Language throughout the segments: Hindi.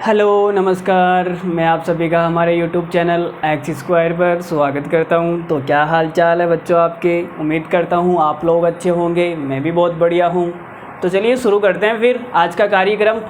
हेलो नमस्कार, मैं आप सभी का हमारे यूट्यूब चैनल एक्स स्क्वायर पर स्वागत करता हूं। तो क्या हाल चाल है बच्चों आपके। उम्मीद करता हूं आप लोग अच्छे होंगे, मैं भी बहुत बढ़िया हूं। तो चलिए शुरू करते हैं फिर आज का कार्यक्रम।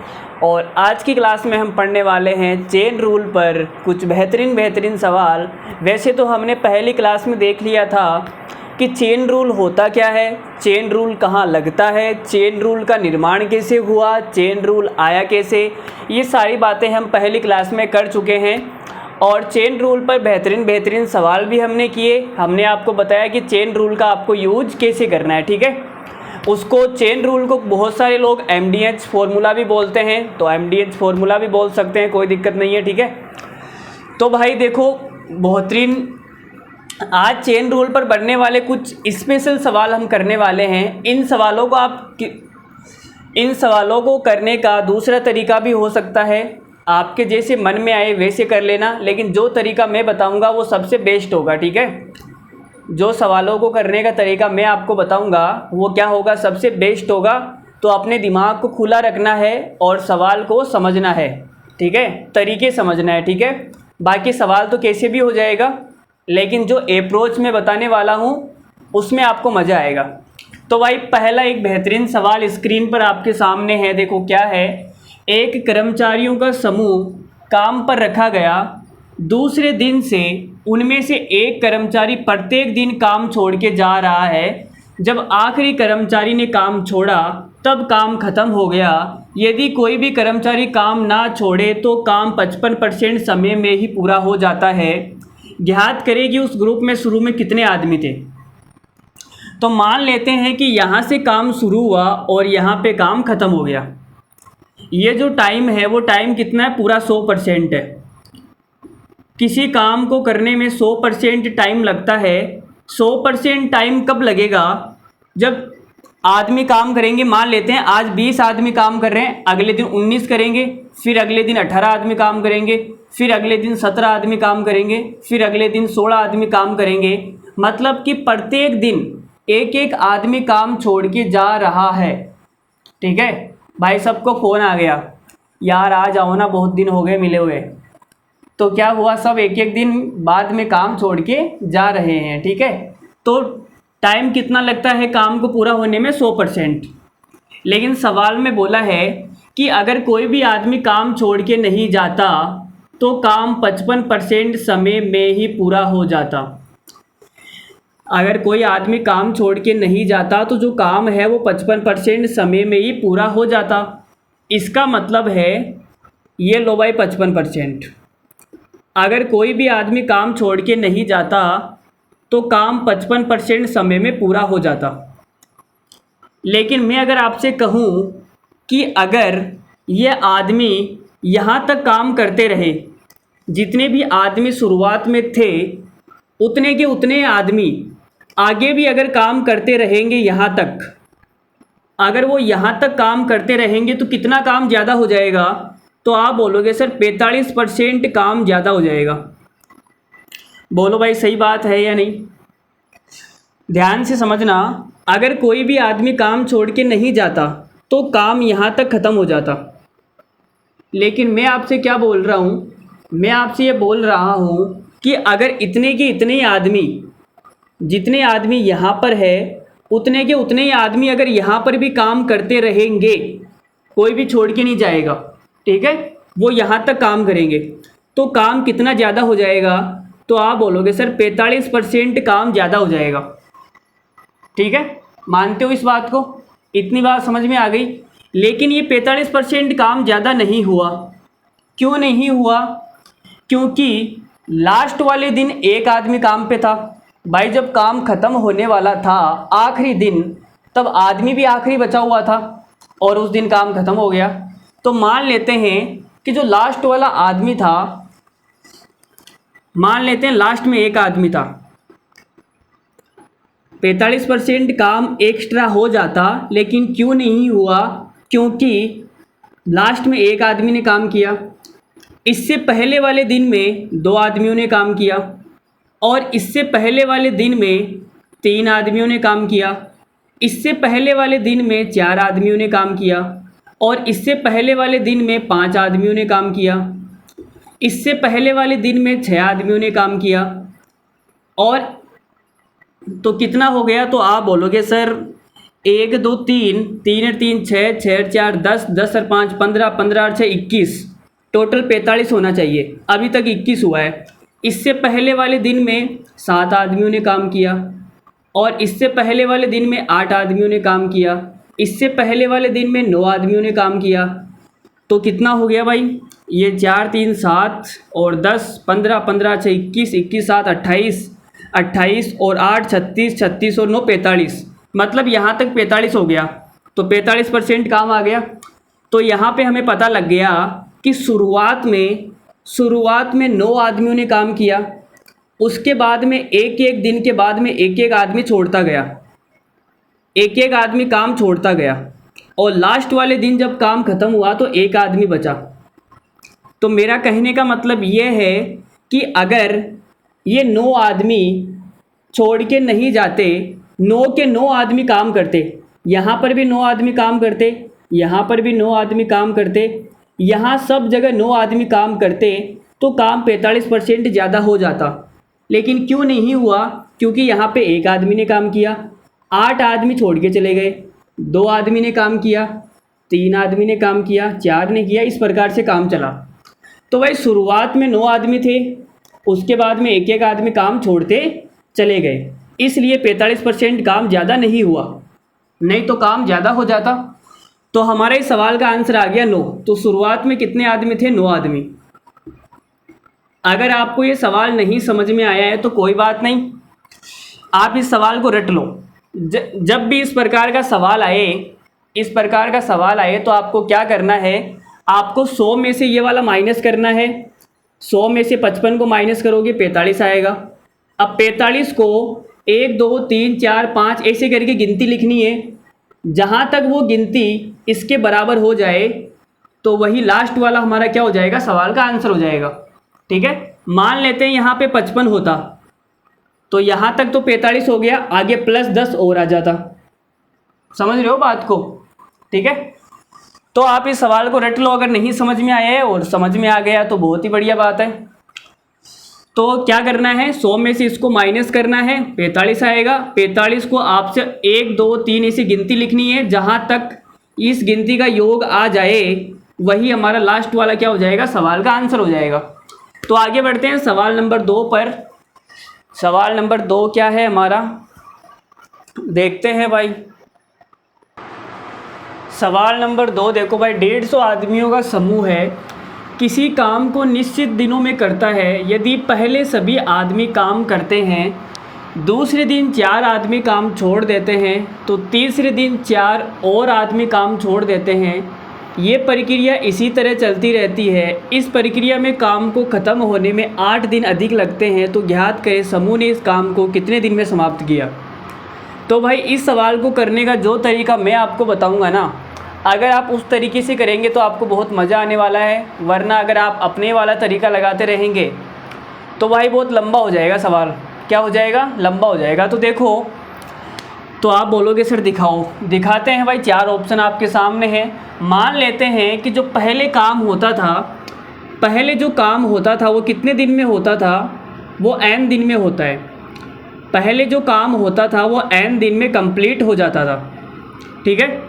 और आज की क्लास में हम पढ़ने वाले हैं चेन रूल पर कुछ बेहतरीन सवाल। वैसे तो हमने पहली क्लास में देख लिया था कि चेन रूल होता क्या है, चेन रूल कहाँ लगता है, चेन रूल का निर्माण कैसे हुआ, चेन रूल आया कैसे, ये सारी बातें हम पहली क्लास में कर चुके हैं। और चेन रूल पर बेहतरीन सवाल भी हमने किए। हमने आपको बताया कि चेन रूल का आपको यूज कैसे करना है, ठीक है। उसको चेन रूल को बहुत सारे लोग MDH फॉर्मूला भी बोलते हैं, तो MDH फॉर्मूला भी बोल सकते हैं, कोई दिक्कत नहीं है, ठीक है। तो भाई देखो, बेहतरीन आज चेन रूल पर बनने वाले कुछ स्पेशल सवाल हम करने वाले हैं। इन सवालों को करने का दूसरा तरीका भी हो सकता है, आपके जैसे मन में आए वैसे कर लेना, लेकिन जो तरीका मैं बताऊंगा वो सबसे बेस्ट होगा, ठीक है। जो सवालों को करने का तरीका मैं आपको बताऊंगा वो क्या होगा, सबसे बेस्ट होगा। तो अपने दिमाग को खुला रखना है और सवाल को समझना है, ठीक है, तरीके समझना है, ठीक है। बाकी सवाल तो कैसे भी हो जाएगा, लेकिन जो अप्रोच मैं बताने वाला हूँ उसमें आपको मज़ा आएगा। तो भाई पहला एक बेहतरीन सवाल स्क्रीन पर आपके सामने है, देखो क्या है। एक कर्मचारियों का समूह काम पर रखा गया। दूसरे दिन से उनमें से एक कर्मचारी प्रत्येक दिन काम छोड़ के जा रहा है। जब आखिरी कर्मचारी ने काम छोड़ा तब काम खत्म हो गया। यदि कोई भी कर्मचारी काम ना छोड़े तो काम 55% समय में ही पूरा हो जाता है। ज्ञात करें कि उस ग्रुप में शुरू में कितने आदमी थे। तो मान लेते हैं कि यहाँ से काम शुरू हुआ और यहाँ पे काम ख़त्म हो गया। ये जो टाइम है वो टाइम कितना है, पूरा 100% है। किसी काम को करने में 100% टाइम लगता है। 100% टाइम कब लगेगा, जब आदमी काम करेंगे। मान लेते हैं आज 20 आदमी काम कर रहे हैं, अगले दिन 19 करेंगे, फिर अगले दिन 18 आदमी काम करेंगे, फिर अगले दिन 17 आदमी काम करेंगे, फिर अगले दिन 16 आदमी काम करेंगे। मतलब कि प्रत्येक दिन एक एक आदमी काम छोड़ के जा रहा है, ठीक है। भाई सबको फ़ोन आ गया, यार आ जाओ ना, बहुत दिन हो गए मिले हुए। तो क्या हुआ, सब एक एक दिन बाद में काम छोड़ के जा रहे हैं, ठीक है। तो टाइम कितना लगता है काम को पूरा होने में, 100%। लेकिन सवाल में बोला है कि अगर कोई भी आदमी काम छोड़ के नहीं जाता तो काम 55% समय में ही पूरा हो जाता। अगर कोई आदमी काम छोड़ के नहीं जाता तो जो काम है वो 55% समय में ही पूरा हो जाता। इसका मतलब है, ये लो भाई 55%। अगर कोई भी आदमी काम छोड़ के नहीं जाता तो काम 55% समय में पूरा हो जाता। लेकिन मैं अगर आपसे कहूँ कि अगर ये आदमी यहाँ तक काम करते रहे, जितने भी आदमी शुरुआत में थे उतने के उतने आदमी आगे भी अगर काम करते रहेंगे यहाँ तक, अगर वो यहाँ तक काम करते रहेंगे तो कितना काम ज़्यादा हो जाएगा। तो आप बोलोगे सर 45% काम ज़्यादा हो जाएगा। बोलो भाई सही बात है या नहीं। ध्यान से समझना, अगर कोई भी आदमी काम छोड़ के नहीं जाता तो काम यहाँ तक ख़त्म हो जाता। लेकिन मैं आपसे क्या बोल रहा हूँ, मैं आपसे ये बोल रहा हूँ कि अगर इतने के इतने आदमी, जितने आदमी यहाँ पर है उतने के उतने ही आदमी अगर यहाँ पर भी काम करते रहेंगे, कोई भी छोड़ के नहीं जाएगा, ठीक है, वो यहाँ तक काम करेंगे, तो काम कितना ज़्यादा हो जाएगा। तो आप बोलोगे सर 45% काम ज़्यादा हो जाएगा, ठीक है। मानते हो इस बात को, इतनी बात समझ में आ गई। लेकिन ये 45% काम ज़्यादा नहीं हुआ। क्यों नहीं हुआ, क्योंकि लास्ट वाले दिन एक आदमी काम पे था। भाई जब काम ख़त्म होने वाला था आखिरी दिन, तब आदमी भी आखिरी बचा हुआ था और उस दिन काम ख़त्म हो गया। तो मान लेते हैं कि जो लास्ट वाला आदमी था, मान लेते हैं लास्ट में एक आदमी था, 45% काम एक्स्ट्रा हो जाता। लेकिन क्यों नहीं हुआ, क्योंकि लास्ट में एक आदमी ने काम किया। इससे पहले वाले दिन में 2 आदमियों ने काम किया और इससे पहले वाले दिन में 3 आदमियों ने काम किया। इससे पहले वाले दिन में 4 आदमियों ने काम किया और इससे पहले वाले दिन में 5 आदमियों ने काम किया, इससे पहले वाले दिन में 6 आदमियों ने काम किया, और तो कितना हो गया? तो आप बोलोगे सर 1 2 3, 3 और 3 6, 6 और 4 10, 10 और 5 15, 15 और 6 21, टोटल 45 होना चाहिए। अभी तक 21 हुआ है। इससे पहले वाले दिन में 7 आदमियों ने काम किया, और इससे पहले वाले दिन में 8 आदमियों ने काम किया, इससे पहले वाले दिन में 9 आदमियों ने काम किया। तो कितना हो गया भाई? ये 4 3 7 और 10 15, 15 6 21, 21 7 28, 28 और 8 36, 36 और 9 45, मतलब यहाँ तक 45 हो गया। तो 45% काम आ गया। तो यहाँ पे हमें पता लग गया कि शुरुआत में 9 आदमियों ने काम किया, उसके बाद में एक एक दिन के बाद में एक एक आदमी छोड़ता गया, एक एक आदमी काम छोड़ता गया, और लास्ट वाले दिन जब काम ख़त्म हुआ तो एक आदमी बचा। तो मेरा कहने का मतलब ये है कि अगर ये 9 आदमी छोड़ के नहीं जाते, 9 के 9 आदमी काम करते, यहाँ पर भी 9 आदमी काम करते, यहाँ पर भी 9 आदमी काम करते, यहाँ सब जगह 9 आदमी काम करते, तो काम 45% ज़्यादा हो जाता। लेकिन क्यों नहीं हुआ? क्योंकि यहाँ पे एक आदमी ने काम किया, 8 आदमी छोड़ के चले गए, 2 आदमी ने काम किया, 3 आदमी ने काम किया, 4 ने किया, इस प्रकार से काम चला। तो भाई शुरुआत में 9 आदमी थे, उसके बाद में एक एक आदमी काम छोड़ते चले गए, इसलिए 45% काम ज़्यादा नहीं हुआ, नहीं तो काम ज़्यादा हो जाता। तो हमारे इस सवाल का आंसर आ गया 9। तो शुरुआत में कितने आदमी थे? 9 आदमी। अगर आपको ये सवाल नहीं समझ में आया है तो कोई बात नहीं, आप इस सवाल को रट लो। जब भी इस प्रकार का सवाल आए तो आपको क्या करना है? आपको 100 में से ये वाला माइनस करना है। 100 में से 55 को माइनस करोगे 45 आएगा। अब 45 को 1 2 3 4 5 ऐसे करके गिनती लिखनी है। जहाँ तक वो गिनती इसके बराबर हो जाए तो वही लास्ट वाला हमारा क्या हो जाएगा? सवाल का आंसर हो जाएगा। ठीक है, मान लेते हैं यहाँ पे 55 होता, तो यहाँ तक तो 45 हो गया, आगे प्लस 10 और आ जाता। समझ रहे हो बात को? ठीक है, तो आप इस सवाल को रट लो। अगर नहीं समझ में आया है और समझ में आ गया तो बहुत ही बढ़िया बात है। तो क्या करना है? 100 में से इसको माइनस करना है, 45 आएगा। 45 को आपसे 1 2 3 ऐसी गिनती लिखनी है, जहाँ तक इस गिनती का योग आ जाए वही हमारा लास्ट वाला क्या हो जाएगा? सवाल का आंसर हो जाएगा। तो आगे बढ़ते हैं सवाल नंबर 2 पर। सवाल नंबर 2 क्या है हमारा? देखते हैं भाई। सवाल नंबर 2 देखो भाई, 150 आदमियों का समूह है, किसी काम को निश्चित दिनों में करता है। यदि पहले सभी आदमी काम करते हैं, दूसरे दिन 4 आदमी काम छोड़ देते हैं, तो तीसरे दिन 4 और आदमी काम छोड़ देते हैं। ये प्रक्रिया इसी तरह चलती रहती है। इस प्रक्रिया में काम को ख़त्म होने में 8 दिन अधिक लगते हैं। तो ज्ञात करें समूह ने इस काम को कितने दिन में समाप्त किया। तो भाई इस सवाल को करने का जो तरीका मैं आपको बताऊंगा ना, अगर आप उस तरीके से करेंगे तो आपको बहुत मज़ा आने वाला है। वरना अगर आप अपने वाला तरीका लगाते रहेंगे तो भाई बहुत लंबा हो जाएगा सवाल। क्या हो जाएगा? लंबा हो जाएगा। तो देखो, तो आप बोलोगे सर दिखाओ। दिखाते हैं भाई, 4 ऑप्शन आपके सामने हैं। मान लेते हैं कि जो पहले काम होता था, पहले जो काम होता था वो कितने दिन में होता था? वो n दिन में होता है। पहले जो काम होता था वो n दिन में कंप्लीट हो जाता था। ठीक है,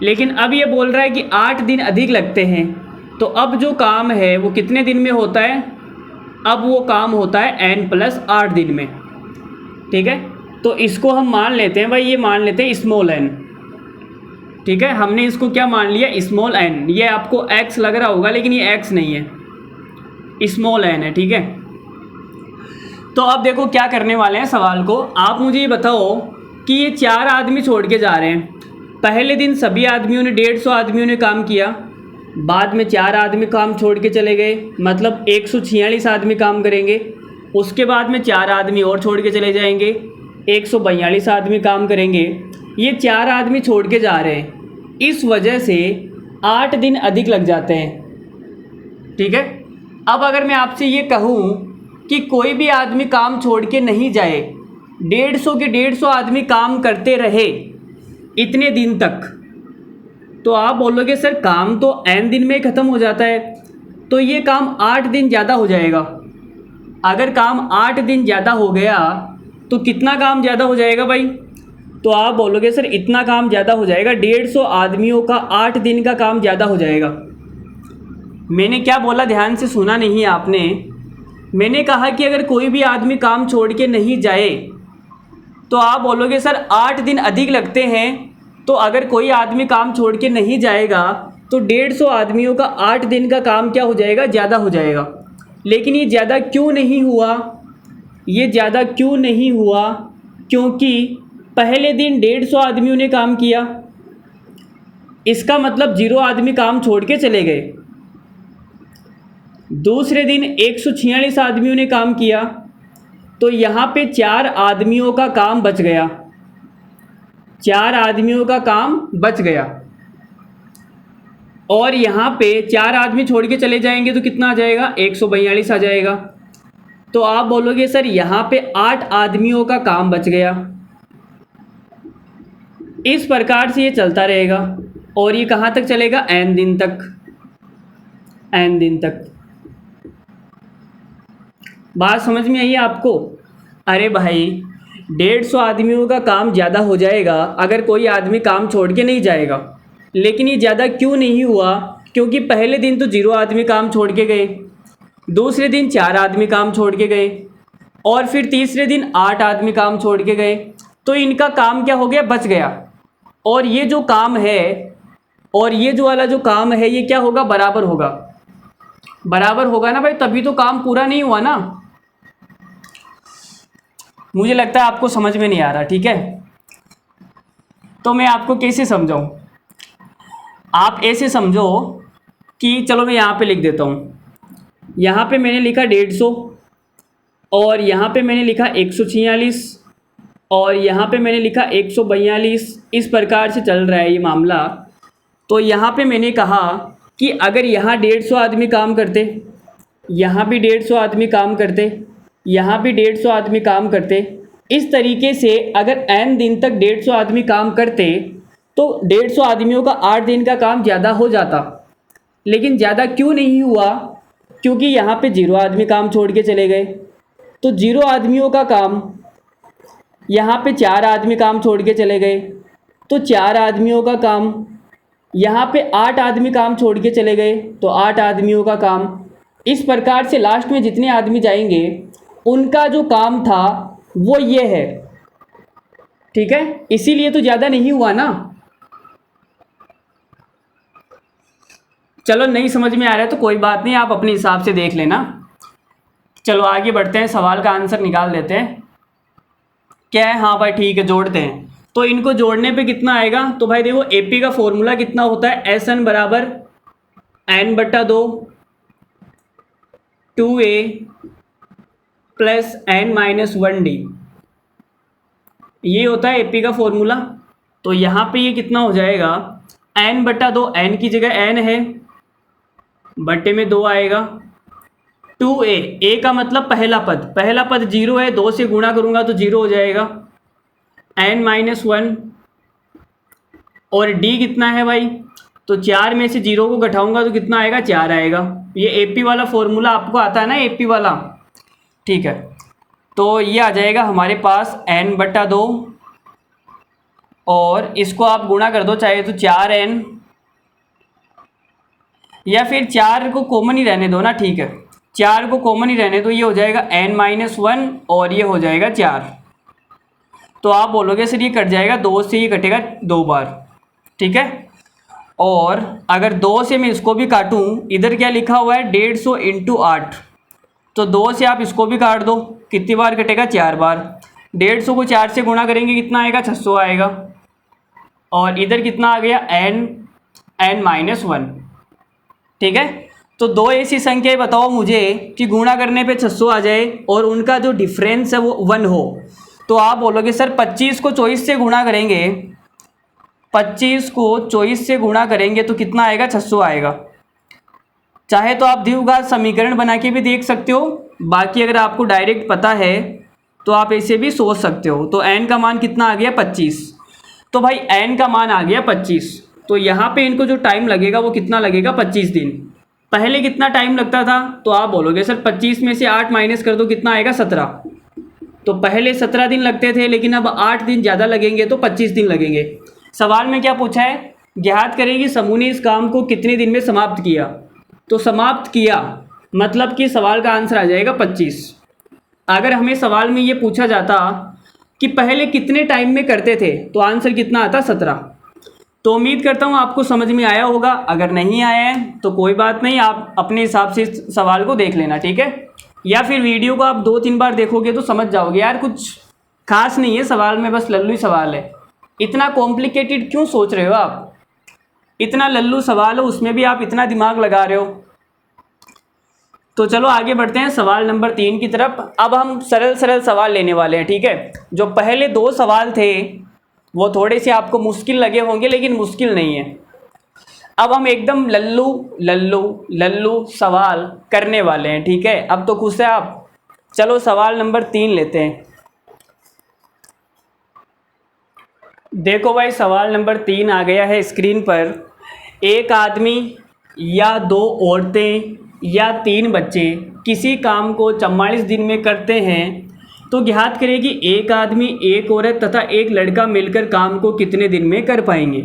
लेकिन अब ये बोल रहा है कि 8 दिन अधिक लगते हैं। तो अब जो काम है वो कितने दिन में होता है? अब वो काम होता है n+8 दिन में। ठीक है, तो इसको हम मान लेते हैं भाई, ये मान लेते हैं स्मॉल n। ठीक है, हमने इसको क्या मान लिया? Small n। ये आपको x लग रहा होगा लेकिन ये x नहीं है, स्मॉल n है। ठीक है, तो अब देखो क्या करने वाले हैं सवाल को। आप मुझे ये बताओ कि ये 4 आदमी छोड़ के जा रहे हैं। पहले दिन सभी आदमियों ने 150 आदमियों ने काम किया, बाद में 4 आदमी काम छोड़ के चले गए, मतलब 146 आदमी काम करेंगे। उसके बाद में 4 आदमी और छोड़ के चले जाएंगे, 142 आदमी काम करेंगे। ये 4 आदमी छोड़ के जा रहे हैं, इस वजह से 8 दिन अधिक लग जाते हैं। ठीक है, अब अगर मैं आपसे ये कहूँ कि कोई भी आदमी काम छोड़ के नहीं जाए, 150 के 150 आदमी काम करते रहे इतने दिन तक, तो आप बोलोगे सर काम तो n दिन में ख़त्म हो जाता है, तो ये काम 8 दिन ज़्यादा हो जाएगा। अगर काम 8 दिन ज़्यादा हो गया तो कितना काम ज़्यादा हो जाएगा भाई? तो आप बोलोगे सर इतना काम ज़्यादा हो जाएगा, 150 आदमियों का 8 दिन का काम ज़्यादा हो जाएगा। मैंने क्या बोला ध्यान से सुना नहीं आपने। मैंने कहा कि अगर कोई भी आदमी काम छोड़ के नहीं जाए तो आप बोलोगे सर 8 दिन अधिक लगते हैं, तो अगर कोई आदमी काम छोड़ के नहीं जाएगा तो 150 आदमियों का 8 दिन का काम क्या हो जाएगा? ज़्यादा हो जाएगा। लेकिन ये ज़्यादा क्यों नहीं हुआ? ये ज़्यादा क्यों नहीं हुआ? क्योंकि पहले दिन 150 आदमियों ने काम किया, इसका मतलब 0 आदमी काम छोड़ के चले गए। दूसरे दिन 146 आदमियों ने काम किया, तो यहाँ पे 4 आदमियों का काम बच गया, 4 आदमियों का काम बच गया। और यहाँ पे 4 आदमी छोड़ के चले जाएंगे तो कितना आ जाएगा? 142 आ जाएगा। तो आप बोलोगे सर यहाँ पे 8 आदमियों का काम बच गया। इस प्रकार से ये चलता रहेगा और ये कहाँ तक चलेगा? n दिन तक, n दिन तक। बात समझ में आई आपको? अरे भाई 150 आदमियों का काम ज़्यादा हो जाएगा अगर कोई आदमी काम छोड़ के नहीं जाएगा। लेकिन ये ज़्यादा क्यों नहीं हुआ? क्योंकि पहले दिन तो 0 आदमी काम छोड़ के गए, दूसरे दिन 4 आदमी काम छोड़ के गए, और फिर तीसरे दिन 8 आदमी काम छोड़ के गए। तो इनका काम क्या हो गया? बच गया। और ये जो काम है और ये जो वाला जो काम है ये क्या होगा? बराबर होगा। बराबर होगा ना भाई, तभी तो काम पूरा नहीं हुआ ना। मुझे लगता है आपको समझ में नहीं आ रहा, ठीक है? तो मैं आपको कैसे समझाऊं? आप ऐसे समझो कि चलो मैं यहाँ पे लिख देता हूँ। यहाँ पे मैंने लिखा 150 और यहाँ पे मैंने लिखा 146 और यहाँ पे मैंने लिखा 142। इस प्रकार से चल रहा है ये मामला। तो यहाँ पे मैंने कहा कि अगर यहाँ 150 आदमी काम करते, यहाँ भी 150 आदमी काम करते, यहाँ भी 150 आदमी काम करते, इस तरीके से अगर n दिन तक 150 आदमी काम करते तो 150 आदमियों का 8 दिन का काम ज़्यादा हो जाता। लेकिन ज़्यादा क्यों नहीं हुआ? क्योंकि यहाँ पे 0 आदमी काम छोड़ के चले गए, तो 0 आदमियों का काम, यहाँ पे 4 आदमी काम छोड़ के चले गए, तो 4 आदमियों का काम, यहाँ पे 8 आदमी काम छोड़ के चले गए, तो 8 आदमियों का काम। इस प्रकार से लास्ट में जितने आदमी जाएंगे उनका जो काम था वो ये है, ठीक है? इसीलिए तो ज़्यादा नहीं हुआ ना। चलो नहीं समझ में आ रहा है तो कोई बात नहीं, आप अपने हिसाब से देख लेना। चलो आगे बढ़ते हैं, सवाल का आंसर निकाल देते हैं। क्या है? हाँ भाई ठीक है, जोड़ते हैं। तो इनको जोड़ने पे कितना आएगा? तो भाई देखो एपी का फॉर्मूला कितना होता है? SN बराबर n/2 2a प्लस n-1d, ये होता है एपी का फॉर्मूला। तो यहाँ पे ये कितना हो जाएगा? n/2, n की जगह n है, बट्टे में 2 आएगा, 2a, a का मतलब पहला पद, पहला पद 0 है, 2 से गुणा करूँगा तो 0 हो जाएगा, n-1, और d कितना है भाई? तो 4 में से 0 को घटाऊंगा तो कितना आएगा? 4 आएगा। ये एपी वाला फॉर्मूला आपको आता है ना, एपी वाला, ठीक है? तो ये आ जाएगा हमारे पास n/2 और इसको आप गुणा कर दो चाहे तो 4n, या फिर 4 को कॉमन ही रहने दो ना, ठीक है? 4 को कॉमन ही रहने दो, ये हो जाएगा n-1 और ये हो जाएगा 4। तो आप बोलोगे सर ये कट जाएगा, 2 से ये कटेगा 2 बार, ठीक है? और अगर 2 से मैं इसको भी काटूं, इधर क्या लिखा हुआ है? 150 × 8, तो 2 से आप इसको भी काट दो, कितनी बार कटेगा? 4 बार। 150 को 4 से गुणा करेंगे कितना आएगा? 600 आएगा। और इधर कितना आ गया? n-1, ठीक है? तो 2 ऐसी संख्याएं बताओ मुझे कि गुणा करने पे 600 आ जाए और उनका जो डिफरेंस है वो 1 हो। तो आप बोलोगे सर 25 को 24 से गुणा करेंगे, 25 को 24 से गुणा करेंगे तो कितना आएगा? 600 आएगा। चाहे तो आप द्विघात समीकरण बना के भी देख सकते हो, बाकी अगर आपको डायरेक्ट पता है तो आप ऐसे भी सोच सकते हो। तो n का मान कितना आ गया? 25। तो भाई n का मान आ गया 25। तो यहाँ पे इनको जो टाइम लगेगा वो कितना लगेगा, 25 दिन। पहले कितना टाइम लगता था, तो आप बोलोगे सर 25 में से 8 माइनस कर दो, कितना आएगा 17। तो पहले 17 दिन लगते थे, लेकिन अब 8 दिन ज़्यादा लगेंगे तो 25 दिन लगेंगे। सवाल में क्या पूछा है, ज्ञात करें कि समूह ने इस काम को कितने दिन में समाप्त किया। तो समाप्त किया मतलब कि सवाल का आंसर आ जाएगा 25। अगर हमें सवाल में ये पूछा जाता कि पहले कितने टाइम में करते थे, तो आंसर कितना आता, 17। तो उम्मीद करता हूँ आपको समझ में आया होगा। अगर नहीं आया है तो कोई बात नहीं, आप अपने हिसाब से इस सवाल को देख लेना, ठीक है। या फिर वीडियो को आप 2-3 बार देखोगे तो समझ जाओगे, यार कुछ खास नहीं है सवाल में, बस लल्लू ही सवाल है। इतना कॉम्प्लिकेटेड क्यों सोच रहे हो आप, इतना लल्लू सवाल हो उसमें भी आप इतना दिमाग लगा रहे हो। तो चलो आगे बढ़ते हैं सवाल नंबर 3 की तरफ। अब हम सरल सरल सवाल लेने वाले हैं, ठीक है। जो पहले 2 सवाल थे वो थोड़े से आपको मुश्किल लगे होंगे, लेकिन मुश्किल नहीं है। अब हम एकदम लल्लू लल्लू लल्लू सवाल करने वाले हैं, ठीक है। अब तो खुश है आप। चलो सवाल नंबर 3 लेते हैं। देखो भाई, सवाल नंबर 3 आ गया है स्क्रीन पर। एक आदमी या 2 औरतें या 3 बच्चे किसी काम को 44 दिन में करते हैं, तो ज्ञात करें कि एक आदमी, एक औरत तथा एक लड़का मिलकर काम को कितने दिन में कर पाएंगे।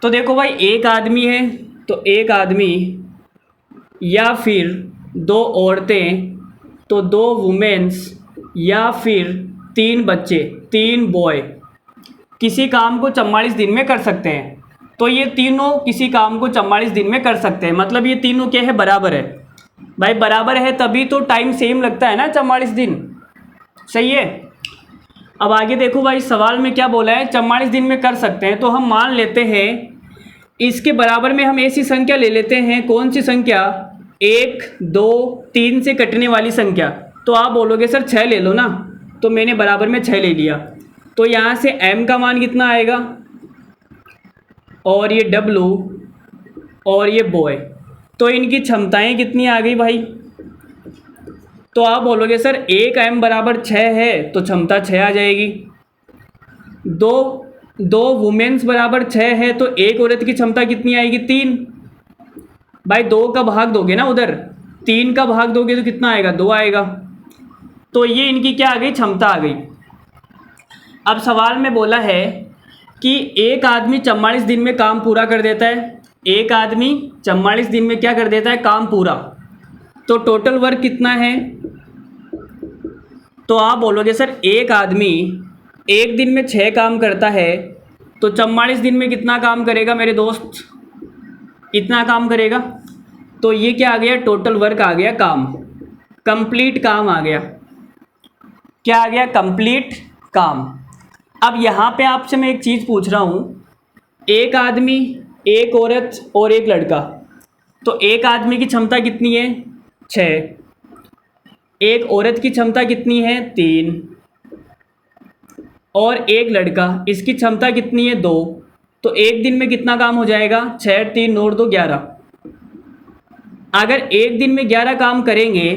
तो देखो भाई, एक आदमी है तो एक आदमी, या फिर 2 औरतें तो 2 वुमेन्स, या फिर 3 बच्चे, 3 बॉय किसी काम को 44 दिन में कर सकते हैं। तो ये तीनों किसी काम को 44 दिन में कर सकते हैं, मतलब ये तीनों क्या है, बराबर है। भाई बराबर है तभी तो टाइम सेम लगता है ना, 44 दिन, सही है। अब आगे देखो भाई, सवाल में क्या बोला है, 44 दिन में कर सकते हैं। तो हम मान लेते हैं इसके बराबर में हम ऐसी संख्या ले लेते हैं, कौन सी संख्या, 1, 2, 3 से कटने वाली संख्या। तो आप बोलोगे सर 6 ले लो ना, तो मैंने बराबर में 6 ले लिया। तो यहाँ से m का मान कितना आएगा, और ये w और ये बॉय, तो इनकी क्षमताएं कितनी आ गई भाई। तो आप बोलोगे सर 1 m बराबर 6 है तो क्षमता 6 आ जाएगी। 2 वुमेन्स बराबर 6 है तो एक औरत की क्षमता कितनी आएगी, 3। भाई 2 का भाग दोगे ना उधर, 3 का भाग दोगे तो कितना आएगा, 2 आएगा। तो ये इनकी क्या आ गई, क्षमता आ गई। अब सवाल में बोला है कि एक आदमी 44 दिन में काम पूरा कर देता है। एक आदमी 44 दिन में क्या कर देता है, काम पूरा। तो टोटल वर्क कितना है, तो आप बोलोगे सर एक आदमी एक दिन में 6 काम करता है, तो 44 दिन में कितना काम करेगा मेरे दोस्त, इतना काम करेगा। तो ये क्या आ गया, टोटल वर्क आ गया, काम, कंप्लीट काम आ गया। क्या आ गया, कंप्लीट काम। अब यहाँ पे आपसे मैं एक चीज़ पूछ रहा हूँ, एक आदमी, एक औरत और एक लड़का, तो एक आदमी की क्षमता कितनी है, 6। एक औरत की क्षमता कितनी है, 3। और एक लड़का, इसकी क्षमता कितनी है, 2। तो एक दिन में कितना काम हो जाएगा, 6, 3 और 2 11। अगर एक दिन में 11 काम करेंगे,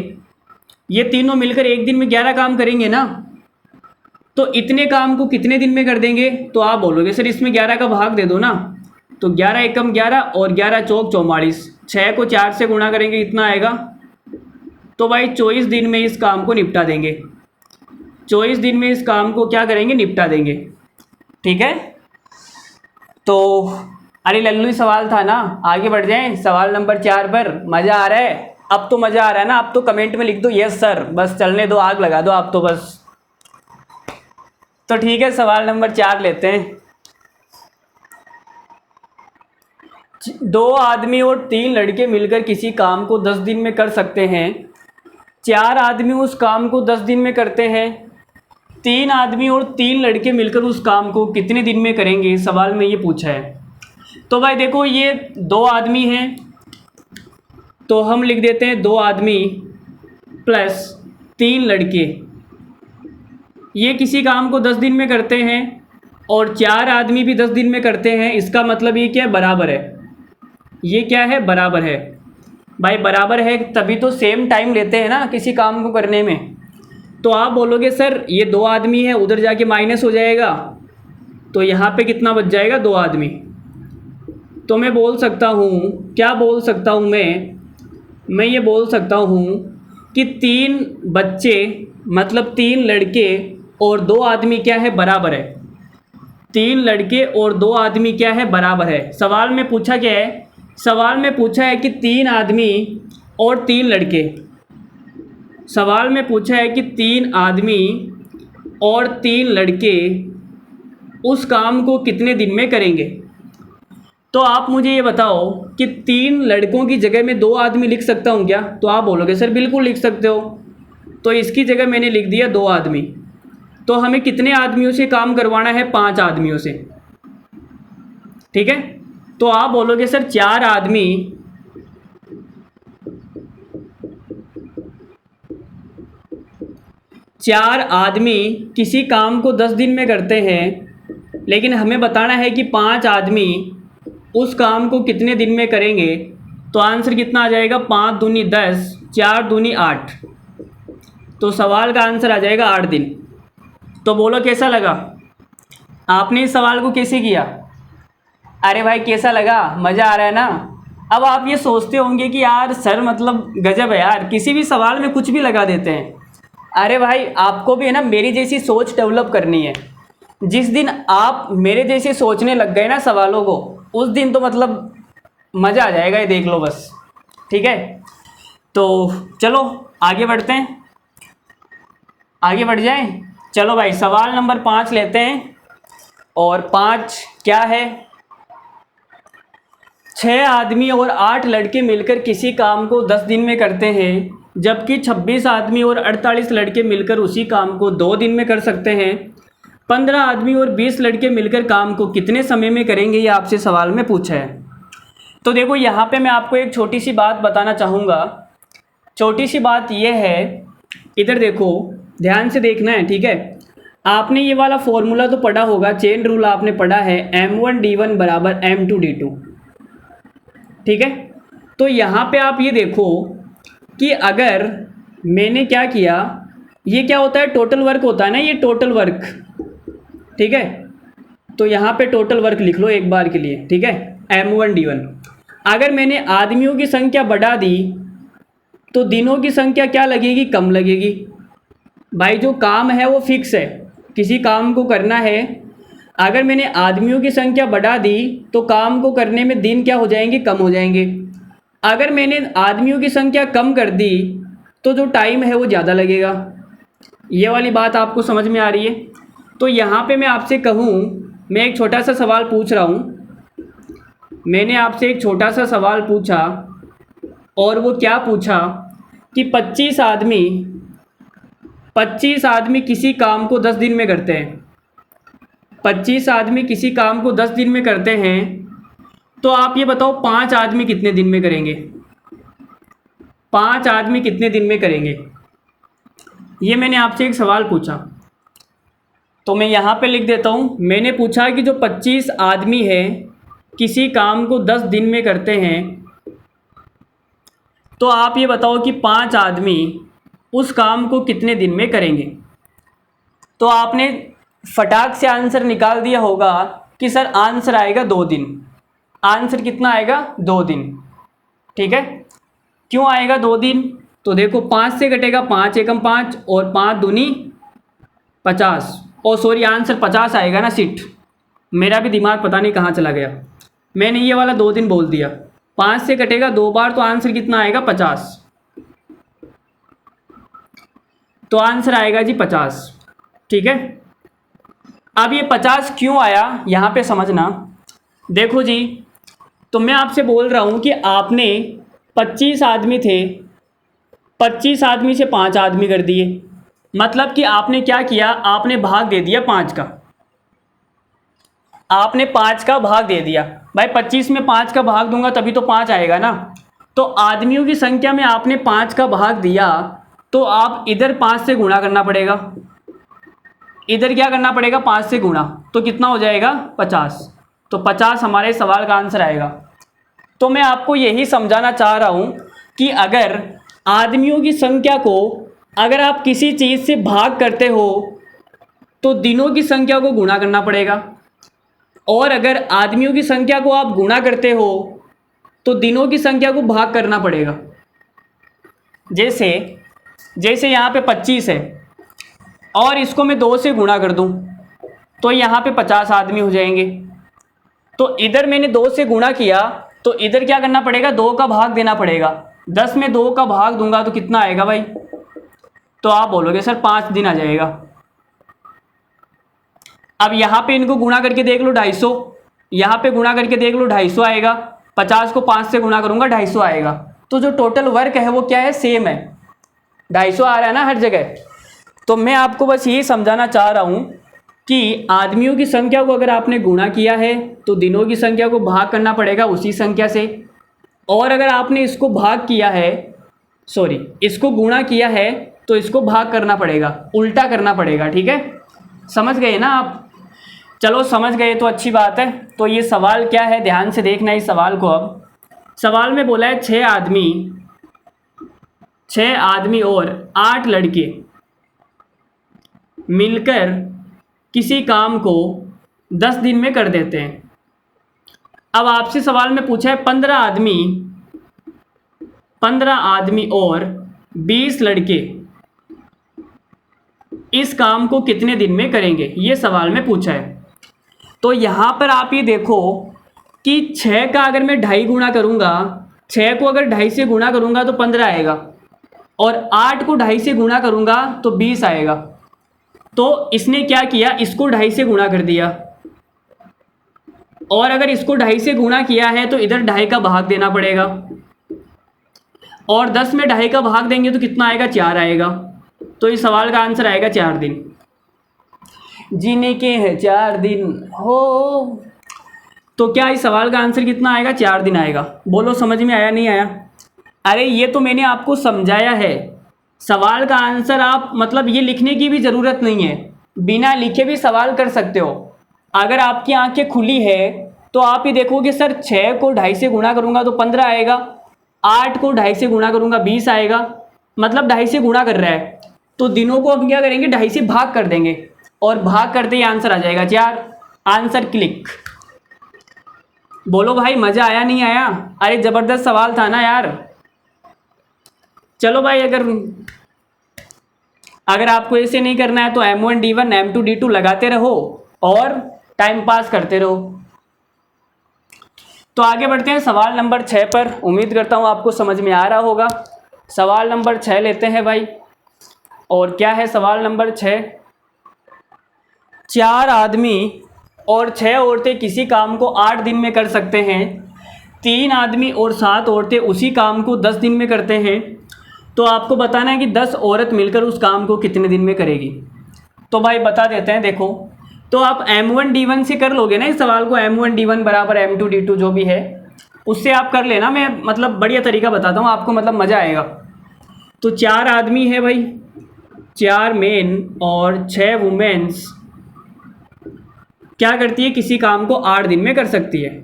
ये तीनों मिलकर एक दिन में 11 काम करेंगे ना, तो इतने काम को कितने दिन में कर देंगे। तो आप बोलोगे सर इसमें 11 का भाग दे दो ना, तो 11 एकम 11 और 11 चौक 44, 6 को 4 से गुणा करेंगे कितना आएगा। तो भाई 24 दिन में इस काम को निपटा देंगे, 24 दिन में इस काम को क्या करेंगे, निपटा देंगे, ठीक है। तो अरे लल्लू ही सवाल था ना, आगे बढ़ जाएं सवाल नंबर 4 पर। मज़ा आ रहा है, अब तो मज़ा आ रहा है ना, अब तो कमेंट में लिख दो यस सर, बस चलने दो, आग लगा दो आप तो बस। तो ठीक है, सवाल नंबर 4 लेते हैं। 2 आदमी और 3 लड़के मिलकर किसी काम को 10 दिन में कर सकते हैं। 4 आदमी उस काम को 10 दिन में करते हैं। 3 आदमी और 3 लड़के मिलकर उस काम को कितने दिन में करेंगे, सवाल में ये पूछा है। तो भाई देखो, ये 2 आदमी हैं, तो हम लिख देते हैं 2 आदमी प्लस 3 लड़के, ये किसी काम को 10 दिन में करते हैं, और 4 आदमी भी 10 दिन में करते हैं। इसका मतलब ये क्या है, बराबर है। ये क्या है, बराबर है। भाई बराबर है तभी तो सेम टाइम लेते हैं ना किसी काम को करने में। तो आप बोलोगे सर ये 2 आदमी है, उधर जाके माइनस हो जाएगा, तो यहाँ पे कितना बच जाएगा, 2 आदमी। तो मैं बोल सकता हूँ, क्या बोल सकता हूँ मैं ये बोल सकता हूँ कि 3 बच्चे मतलब 3 लड़के और 2 आदमी क्या है, बराबर है। 3 लड़के और 2 आदमी क्या है, बराबर है। सवाल में पूछा क्या है, सवाल में पूछा है कि 3 आदमी और 3 लड़के, सवाल में पूछा है कि 3 आदमी और 3 लड़के उस काम को कितने दिन में करेंगे। तो आप मुझे ये बताओ कि 3 लड़कों की जगह मैं 2 आदमी लिख सकता हूँ क्या? तो आप बोलोगे सर बिल्कुल लिख सकते हो। तो इसकी जगह मैंने लिख दिया 2 आदमी। तो हमें कितने आदमियों से काम करवाना है? 5 आदमियों से, ठीक है। तो आप बोलोगे सर 4 आदमी, 4 आदमी किसी काम को 10 दिन में करते हैं, लेकिन हमें बताना है कि 5 आदमी उस काम को कितने दिन में करेंगे। तो आंसर कितना आ जाएगा? 5 दूनी 10, 4 दूनी 8। तो सवाल का आंसर आ जाएगा 8 दिन। तो बोलो कैसा लगा? आपने इस सवाल को कैसे किया? अरे भाई कैसा लगा? मज़ा आ रहा है ना? अब आप ये सोचते होंगे कि यार सर मतलब गजब है यार, किसी भी सवाल में कुछ भी लगा देते हैं। अरे भाई आपको भी है ना मेरी जैसी सोच डेवलप करनी है। जिस दिन आप मेरे जैसे सोचने लग गए ना सवालों को, उस दिन तो मतलब मज़ा आ जाएगा, ये देख लो बस, ठीक है। तो चलो आगे बढ़ते हैं, आगे बढ़ जाएं। चलो भाई सवाल नंबर 5 लेते हैं। और 5 क्या है? 6 आदमी और 8 लड़के मिलकर किसी काम को 10 दिन में करते हैं, जबकि 26 आदमी और 48 लड़के मिलकर उसी काम को 2 दिन में कर सकते हैं। 15 आदमी और 20 लड़के मिलकर काम को कितने समय में करेंगे, ये आपसे सवाल में पूछा है। तो देखो यहाँ पे मैं आपको एक छोटी सी बात बताना चाहूँगा। छोटी सी बात ये है, इधर देखो, ध्यान से देखना है, ठीक है। आपने ये वाला फॉर्मूला तो पढ़ा होगा, चेन रूल आपने पढ़ा है, M1D1 बराबर M2D2, ठीक है। तो यहाँ पे आप ये देखो कि अगर मैंने क्या किया, ये क्या होता है, टोटल वर्क होता है ना, ये टोटल वर्क, ठीक है। तो यहाँ पे टोटल वर्क लिख लो एक बार के लिए, ठीक है, M1D1। अगर मैंने आदमियों की संख्या बढ़ा दी तो दिनों की संख्या क्या लगेगी, कम लगेगी। भाई जो काम है वो फिक्स है, किसी काम को करना है, अगर मैंने आदमियों की संख्या बढ़ा दी तो काम को करने में दिन क्या हो जाएंगे, कम हो जाएंगे। अगर मैंने आदमियों की संख्या कम कर दी तो जो टाइम है वो ज़्यादा लगेगा। ये वाली बात आपको समझ में आ रही है? तो यहाँ पे मैं आपसे कहूँ, मैं एक छोटा सा सवाल पूछ रहा हूँ, मैंने आपसे एक छोटा सा सवाल पूछा, और वो क्या पूछा कि 25 आदमी किसी काम को 10 दिन में करते हैं। 25 आदमी किसी काम को 10 दिन में करते हैं, तो आप ये बताओ 5 आदमी कितने दिन में करेंगे? 5 आदमी कितने दिन में करेंगे? ये मैंने आपसे एक सवाल पूछा, तो मैं यहाँ पे लिख देता हूँ। मैंने पूछा कि जो 25 आदमी है किसी काम को 10 दिन में करते हैं, तो आप ये बताओ कि 5 आदमी उस काम को कितने दिन में करेंगे। तो आपने फटाक से आंसर निकाल दिया होगा कि सर आंसर आएगा 2 दिन। आंसर कितना आएगा? 2 दिन, ठीक है। क्यों आएगा 2 दिन? तो देखो 5 से कटेगा 5 एकम 5 और 5 दूनी 50, और सॉरी आंसर 50 आएगा ना, सिट मेरा भी दिमाग पता नहीं कहाँ चला गया, मैंने ये वाला 2 दिन बोल दिया। 5 से कटेगा 2 बार तो आंसर कितना आएगा? 50। तो आंसर आएगा जी 50, ठीक है। अब ये 50 क्यों आया यहाँ पे समझना। देखो जी, तो मैं आपसे बोल रहा हूँ कि आपने 25 आदमी थे, 25 आदमी से 5 आदमी कर दिए, मतलब कि आपने क्या किया, आपने भाग दे दिया 5 का, आपने 5 का भाग दे दिया। भाई 25 में 5 का भाग दूंगा तभी तो 5 आएगा ना। तो आदमियों की संख्या में आपने 5 का भाग दिया, तो आप इधर 5 से गुणा करना पड़ेगा, इधर क्या करना पड़ेगा, 5 से गुणा, तो कितना हो जाएगा? 50। तो 50 हमारे सवाल का आंसर आएगा। तो मैं आपको यही समझाना चाह रहा हूँ कि अगर आदमियों की संख्या को अगर आप किसी चीज़ से भाग करते हो तो दिनों की संख्या को गुणा करना पड़ेगा। और अगर आदमियों की संख्या को आप गुणा करते हो तो दिनों की संख्या को भाग करना पड़ेगा। जैसे जैसे यहाँ पे 25 है और इसको मैं 2 से गुणा कर दूँ तो यहाँ पे 50 आदमी हो जाएंगे। तो इधर मैंने 2 से गुणा किया तो इधर क्या करना पड़ेगा, 2 का भाग देना पड़ेगा। 10 में 2 का भाग दूंगा तो कितना आएगा भाई, तो आप बोलोगे सर 5 दिन आ जाएगा। अब यहाँ पे इनको गुणा करके देख लो 250, यहाँ पे गुणा करके देख लो 250 आएगा। 50 को 5 से गुणा करूंगा 250 आएगा। तो जो टोटल वर्क है वो क्या है, सेम है, 250 आ रहा है ना हर जगह। तो मैं आपको बस ये समझाना चाह रहा हूँ कि आदमियों की संख्या को अगर आपने गुणा किया है तो दिनों की संख्या को भाग करना पड़ेगा उसी संख्या से, और अगर आपने इसको भाग किया है, सॉरी इसको गुणा किया है तो इसको भाग करना पड़ेगा, उल्टा करना पड़ेगा। ठीक है, समझ गए ना आप? चलो समझ गए तो अच्छी बात है। तो ये सवाल क्या है, ध्यान से देखना इस सवाल को। अब सवाल में बोला है 6 आदमी और 8 लड़के मिलकर किसी काम को 10 दिन में कर देते हैं। अब आपसे सवाल में पूछा है 15 आदमी और 20 लड़के इस काम को कितने दिन में करेंगे, ये सवाल में पूछा है। तो यहाँ पर आप ये देखो कि 6 का अगर मैं 2.5 गुणा करूँगा, 6 को अगर 2.5 से गुणा करूँगा तो 15 आएगा, और 8 को 2.5 से गुणा करूँगा तो 20 आएगा। तो इसने क्या किया, इसको 2.5 से गुणा कर दिया, और अगर इसको 2.5 से गुणा किया है तो इधर 2.5 का भाग देना पड़ेगा, और 10 में 2.5 का भाग देंगे तो कितना आएगा, 4 आएगा। तो इस सवाल का आंसर आएगा 4 दिन। जीने के हैं 4 दिन हो, तो क्या इस सवाल का आंसर कितना आएगा, 4 दिन आएगा। बोलो समझ में आया नहीं आया? अरे ये तो मैंने आपको समझाया है। सवाल का आंसर आप मतलब ये लिखने की भी ज़रूरत नहीं है, बिना लिखे भी सवाल कर सकते हो। अगर आपकी आंखें खुली है तो आप ये देखोगे सर 6 को 2.5 से गुणा करूँगा तो 15 आएगा, 8 को 2.5 से गुणा करूँगा 20 आएगा, मतलब 2.5 से गुणा कर रहा है। तो दिनों को हम क्या करेंगे, 2.5 से भाग कर देंगे, और भाग करते ही आंसर आ जाएगा 4। Answer click. बोलो भाई मज़ा आया नहीं आया? अरे ज़बरदस्त सवाल था ना यार। चलो भाई, अगर आपको ऐसे नहीं करना है तो M1 D1 M2 D2 लगाते रहो और टाइम पास करते रहो। तो आगे बढ़ते हैं सवाल नंबर 6 पर। उम्मीद करता हूँ आपको समझ में आ रहा होगा। सवाल नंबर 6 लेते हैं भाई। और क्या है सवाल नंबर 6? 4 आदमी और 6 औरतें किसी काम को 8 दिन में कर सकते हैं। 3 आदमी और 7 औरतें उसी काम को 10 दिन में करते हैं। तो आपको बताना है कि 10 औरत मिलकर उस काम को कितने दिन में करेगी। तो भाई बता देते हैं, देखो तो आप M1 D1 से कर लोगे ना इस सवाल को। M1 D1 बराबर M2 D2 जो भी है उससे आप कर लेना। मैं मतलब बढ़िया तरीका बताता हूँ आपको, मतलब मज़ा आएगा। तो 4 आदमी है भाई, 4 मेन और 6 वुमेन्स क्या करती है, किसी काम को 8 दिन में कर सकती है।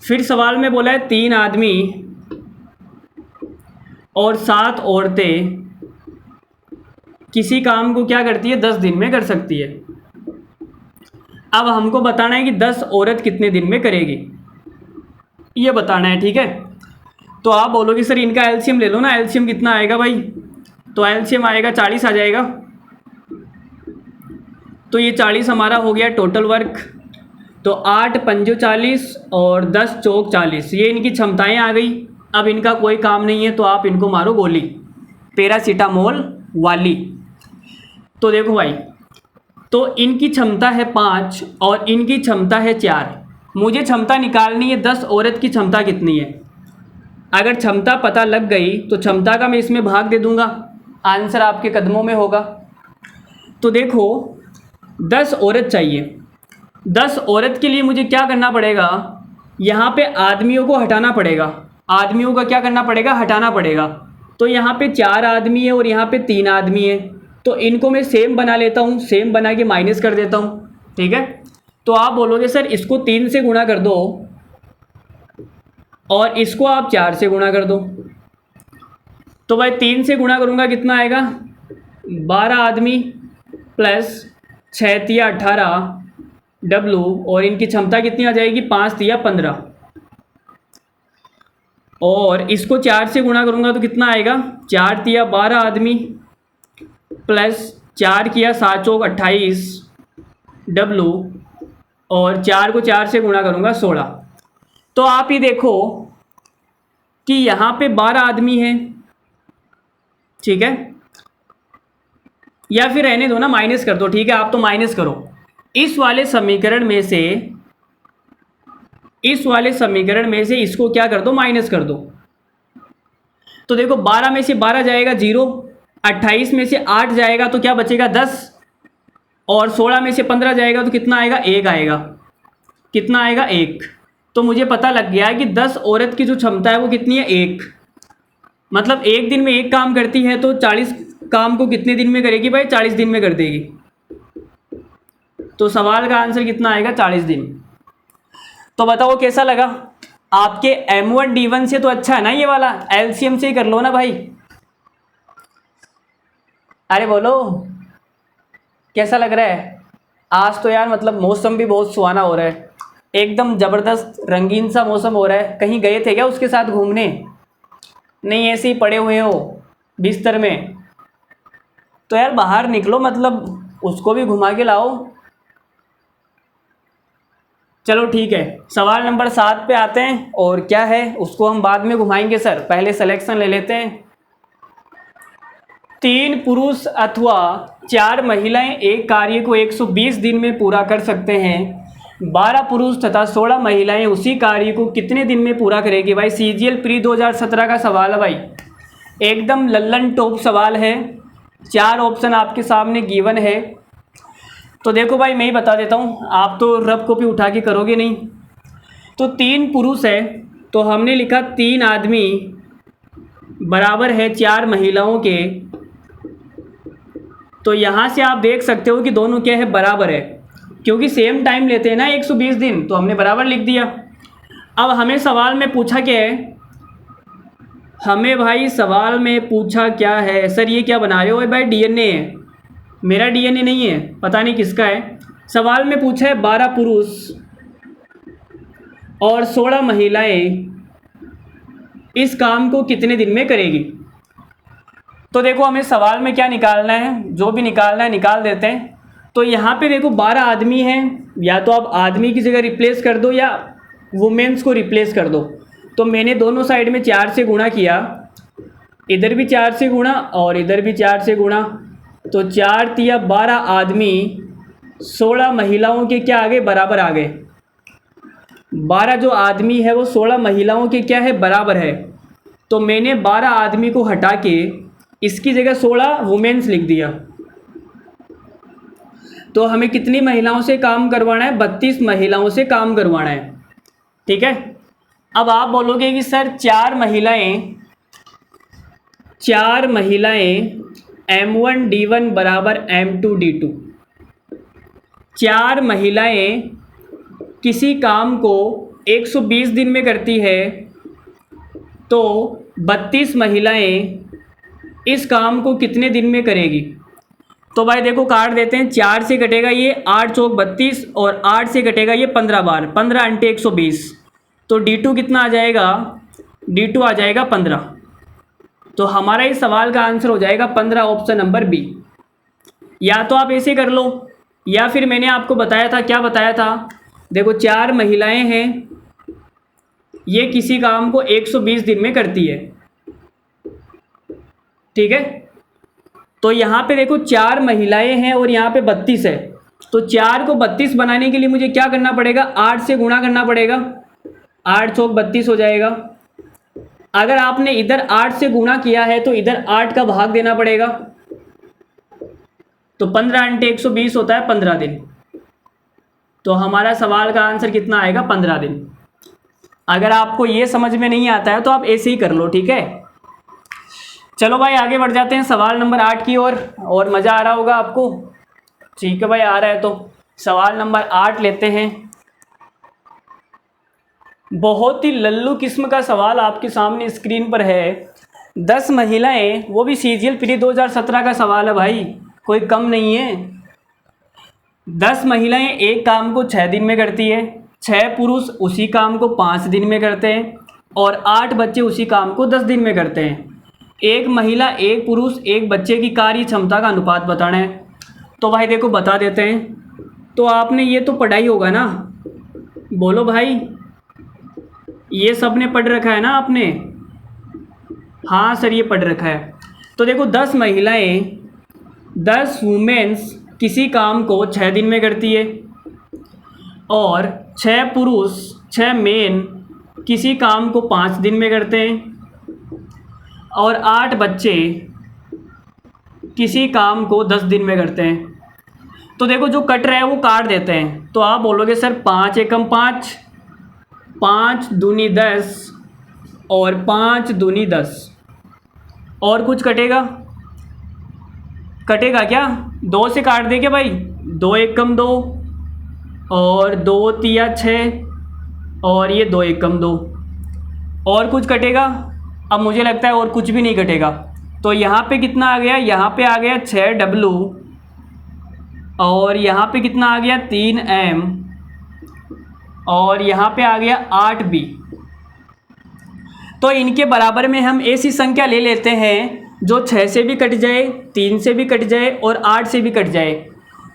फिर सवाल में बोला है 3 आदमी और 7 औरतें किसी काम को क्या करती है, 10 दिन में कर सकती है। अब हमको बताना है कि 10 औरत कितने दिन में करेगी, ये बताना है। ठीक है, तो आप बोलोगे सर इनका एलसीएम ले लो ना। एलसीएम कितना आएगा भाई? तो एलसीएम आएगा 40 आ जाएगा। तो ये 40 हमारा हो गया टोटल वर्क। तो 8 पंजो 40 और 10 चौक 40, ये इनकी क्षमताएं आ गई। अब इनका कोई काम नहीं है तो आप इनको मारो गोली, पैरासीटामोल वाली। तो देखो भाई, तो इनकी क्षमता है 5 और इनकी क्षमता है 4। मुझे क्षमता निकालनी है 10 औरत की क्षमता कितनी है। अगर क्षमता पता लग गई तो क्षमता का मैं इसमें भाग दे दूंगा, आंसर आपके कदमों में होगा। तो देखो 10 औरत चाहिए। 10 औरत के लिए मुझे क्या करना पड़ेगा, यहाँ पे आदमियों को हटाना पड़ेगा। आदमियों का क्या करना पड़ेगा, हटाना पड़ेगा। तो यहाँ पे 4 आदमी है और यहाँ पे 3 आदमी है, तो इनको मैं सेम बना लेता हूँ, सेम बना के माइनस कर देता हूँ। ठीक है, तो आप बोलोगे सर इसको 3 से गुणा कर दो और इसको आप 4 से गुणा कर दो। तो भाई 3 से गुणा करूँगा कितना आएगा, 12 आदमी प्लस 6 × 18 W, और इनकी क्षमता कितनी आ जाएगी, 5 तिया 15, और इसको 4 से गुणा करूँगा तो कितना आएगा, 4 तिया 12 आदमी प्लस 4 किया 7 चौक 28 W, और 4 को 4 से गुणा करूँगा 16। तो आप ये देखो कि यहाँ पे 12 आदमी हैं, ठीक है, या फिर रहने दो ना, माइनस कर दो, ठीक है, आप तो माइनस करो। इस वाले समीकरण में से इसको क्या कर दो, माइनस कर दो। तो देखो 12 में से 12 जाएगा 0, 28 में से 8 जाएगा तो क्या बचेगा 10, और 16 में से 15 जाएगा तो कितना आएगा, 1 आएगा। कितना आएगा, 1। तो मुझे पता लग गया कि 10 औरत की जो क्षमता है वो कितनी है, 1। मतलब एक दिन में एक काम करती है तो 40 काम को कितने दिन में करेगी भाई, 40 दिन में कर देगी। तो सवाल का आंसर कितना आएगा, 40 दिन। तो बताओ कैसा लगा आपके, M1 D1 से तो अच्छा है ना ये वाला, LCM से ही कर लो ना भाई। अरे बोलो कैसा लग रहा है। आज तो यार मतलब मौसम भी बहुत सुहाना हो रहा है, एकदम ज़बरदस्त रंगीन सा मौसम हो रहा है। कहीं गए थे क्या उसके साथ घूमने, नहीं ऐसे ही पड़े हुए हो बिस्तर में, तो यार बाहर निकलो, मतलब उसको भी घुमा के लाओ। चलो ठीक है, सवाल नंबर 7 पे आते हैं, और क्या है उसको हम बाद में घुमाएंगे सर, पहले सिलेक्शन ले लेते हैं। 3 पुरुष अथवा 4 महिलाएं एक कार्य को 120 दिन में पूरा कर सकते हैं। 12 पुरुष तथा 16 महिलाएं उसी कार्य को कितने दिन में पूरा करेगी। भाई CGL प्री 2017 का सवाल है भाई, एकदम लल्लन टॉप सवाल है। 4 ऑप्शन आपके सामने गिवन है। तो देखो भाई मैं ही बता देता हूँ, आप तो रफ कॉपी उठा के करोगे नहीं। तो 3 पुरुष है तो हमने लिखा 3 आदमी बराबर है 4 महिलाओं के। तो यहाँ से आप देख सकते हो कि दोनों क्या है, बराबर है, क्योंकि सेम टाइम लेते हैं ना 120 दिन, तो हमने बराबर लिख दिया। अब हमें सवाल में पूछा क्या है, हमें भाई सवाल में पूछा क्या है, सर ये क्या बना रहे हो भाई, DNA है। मेरा DNA नहीं है, पता नहीं किसका है। सवाल में पूछा है 12 पुरुष और 16 महिलाएं इस काम को कितने दिन में करेगी। तो देखो हमें सवाल में क्या निकालना है, जो भी निकालना है निकाल देते हैं। तो यहाँ पे देखो 12 आदमी हैं, या तो आप आदमी की जगह रिप्लेस कर दो या वुमेन्स को रिप्लेस कर दो। तो मैंने दोनों साइड में 4 से गुणा किया, इधर भी 4 से गुणा और इधर भी 4 से गुणा, तो 4 तिया 12 आदमी 16 महिलाओं के क्या आ गए, बराबर आ गए। 12 जो आदमी है वो 16 महिलाओं के क्या है, बराबर है। तो मैंने 12 आदमी को हटा के इसकी जगह 16 वुमेन्स लिख दिया। तो हमें कितनी महिलाओं से काम करवाना है, 32 महिलाओं से काम करवाना है, ठीक है। अब आप बोलोगे कि सर 4 महिलाएं M1 D1 बराबर M2 D2। 4 महिलाएं किसी काम को 120 दिन में करती है, तो 32 महिलाएं इस काम को कितने दिन में करेगी। तो भाई देखो काट देते हैं, 4 से कटेगा ये 8 चौक 32 और 8 से कटेगा ये 15 बार, 15 अंटे 120। तो D2 कितना आ जाएगा, D2 आ जाएगा 15। तो हमारा इस सवाल का आंसर हो जाएगा 15, ऑप्शन नंबर बी। या तो आप ऐसे कर लो, या फिर मैंने आपको बताया था, क्या बताया था, देखो 4 महिलाएं हैं, ये किसी काम को 120 दिन में करती है, ठीक है। तो यहाँ पे देखो 4 महिलाएं हैं और यहाँ पे 32 है, तो 4 को 32 बनाने के लिए मुझे क्या करना पड़ेगा, 8 से गुणा करना पड़ेगा, 8 चौक 32 हो जाएगा। अगर आपने इधर 8 से गुणा किया है तो इधर 8 का भाग देना पड़ेगा, तो 15 अंटे 120 होता है 15 दिन। तो हमारा सवाल का आंसर कितना आएगा, 15 दिन। अगर आपको ये समझ में नहीं आता है तो आप ऐसे ही कर लो, ठीक है। चलो भाई आगे बढ़ जाते हैं सवाल नंबर 8 की ओर, और मज़ा आ रहा होगा आपको, ठीक है भाई, आ रहा है तो सवाल नंबर 8 लेते हैं। बहुत ही लल्लू किस्म का सवाल आपके सामने स्क्रीन पर है। 10 महिलाएं, वो भी CGL प्री 2017 का सवाल है भाई, कोई कम नहीं है। 10 महिलाएं एक काम को 6 दिन में करती है, 6 पुरुष उसी काम को 5 दिन में करते हैं और 8 बच्चे उसी काम को 10 दिन में करते हैं। एक महिला, एक पुरुष, एक बच्चे की कार्य क्षमता का अनुपात बताना है। तो भाई देखो बता देते हैं। तो आपने ये तो पढ़ा ही होगा ना, बोलो भाई, ये सब ने पढ़ रखा है ना आपने? हाँ सर ये पढ़ रखा है। तो देखो 10 महिलाएं, 10 वुमेन्स किसी काम को 6 दिन में करती है और 6 पुरुष, 6 मेन किसी काम को 5 दिन में करते हैं और 8 बच्चे किसी काम को 10 दिन में करते हैं। तो देखो जो कट रहा है वो काट देते हैं। तो आप बोलोगे सर 5 एकम 5, 5 दूनी 10 और 5 दूनी 10। और कुछ कटेगा? कटेगा क्या? 2 से काट दे क्या भाई? 2 एकम 2 और 2 तिया 6 और ये 2 एकम 2। और कुछ कटेगा? अब मुझे लगता है और कुछ भी नहीं कटेगा। तो यहाँ पे कितना आ गया? यहाँ पे आ गया 6W और यहाँ पे कितना आ गया? 3M और यहाँ पे आ गया 8B। तो इनके बराबर में हम ऐसी संख्या ले लेते हैं जो 6 से भी कट जाए, 3 से भी कट जाए और 8 से भी कट जाए।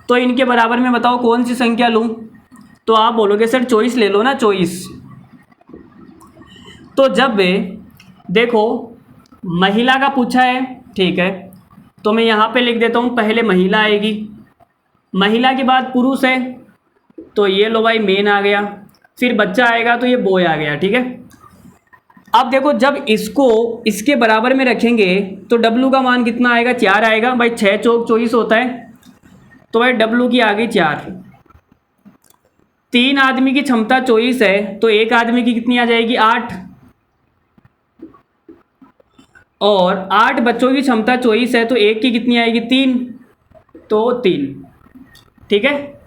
तो इनके बराबर में बताओ कौन सी संख्या लूँ? तो आप बोलोगे सर 24 ले लो ना, 24। तो जब देखो महिला का पूछा है, ठीक है, तो मैं यहाँ पे लिख देता हूँ पहले महिला आएगी, महिला के बाद पुरुष है तो ये लो भाई मेन आ गया, फिर बच्चा आएगा तो ये बॉय आ गया, ठीक है। अब देखो जब इसको इसके बराबर में रखेंगे तो W का मान कितना आएगा? 4 आएगा भाई। 6 चौक 24 होता है, तो भाई W की आ गई 4। 3 आदमी की क्षमता 24 है तो एक आदमी की कितनी आ जाएगी? 8। और 8 बच्चों की क्षमता 24 है तो एक की कितनी आएगी? 3। तो 3, ठीक है।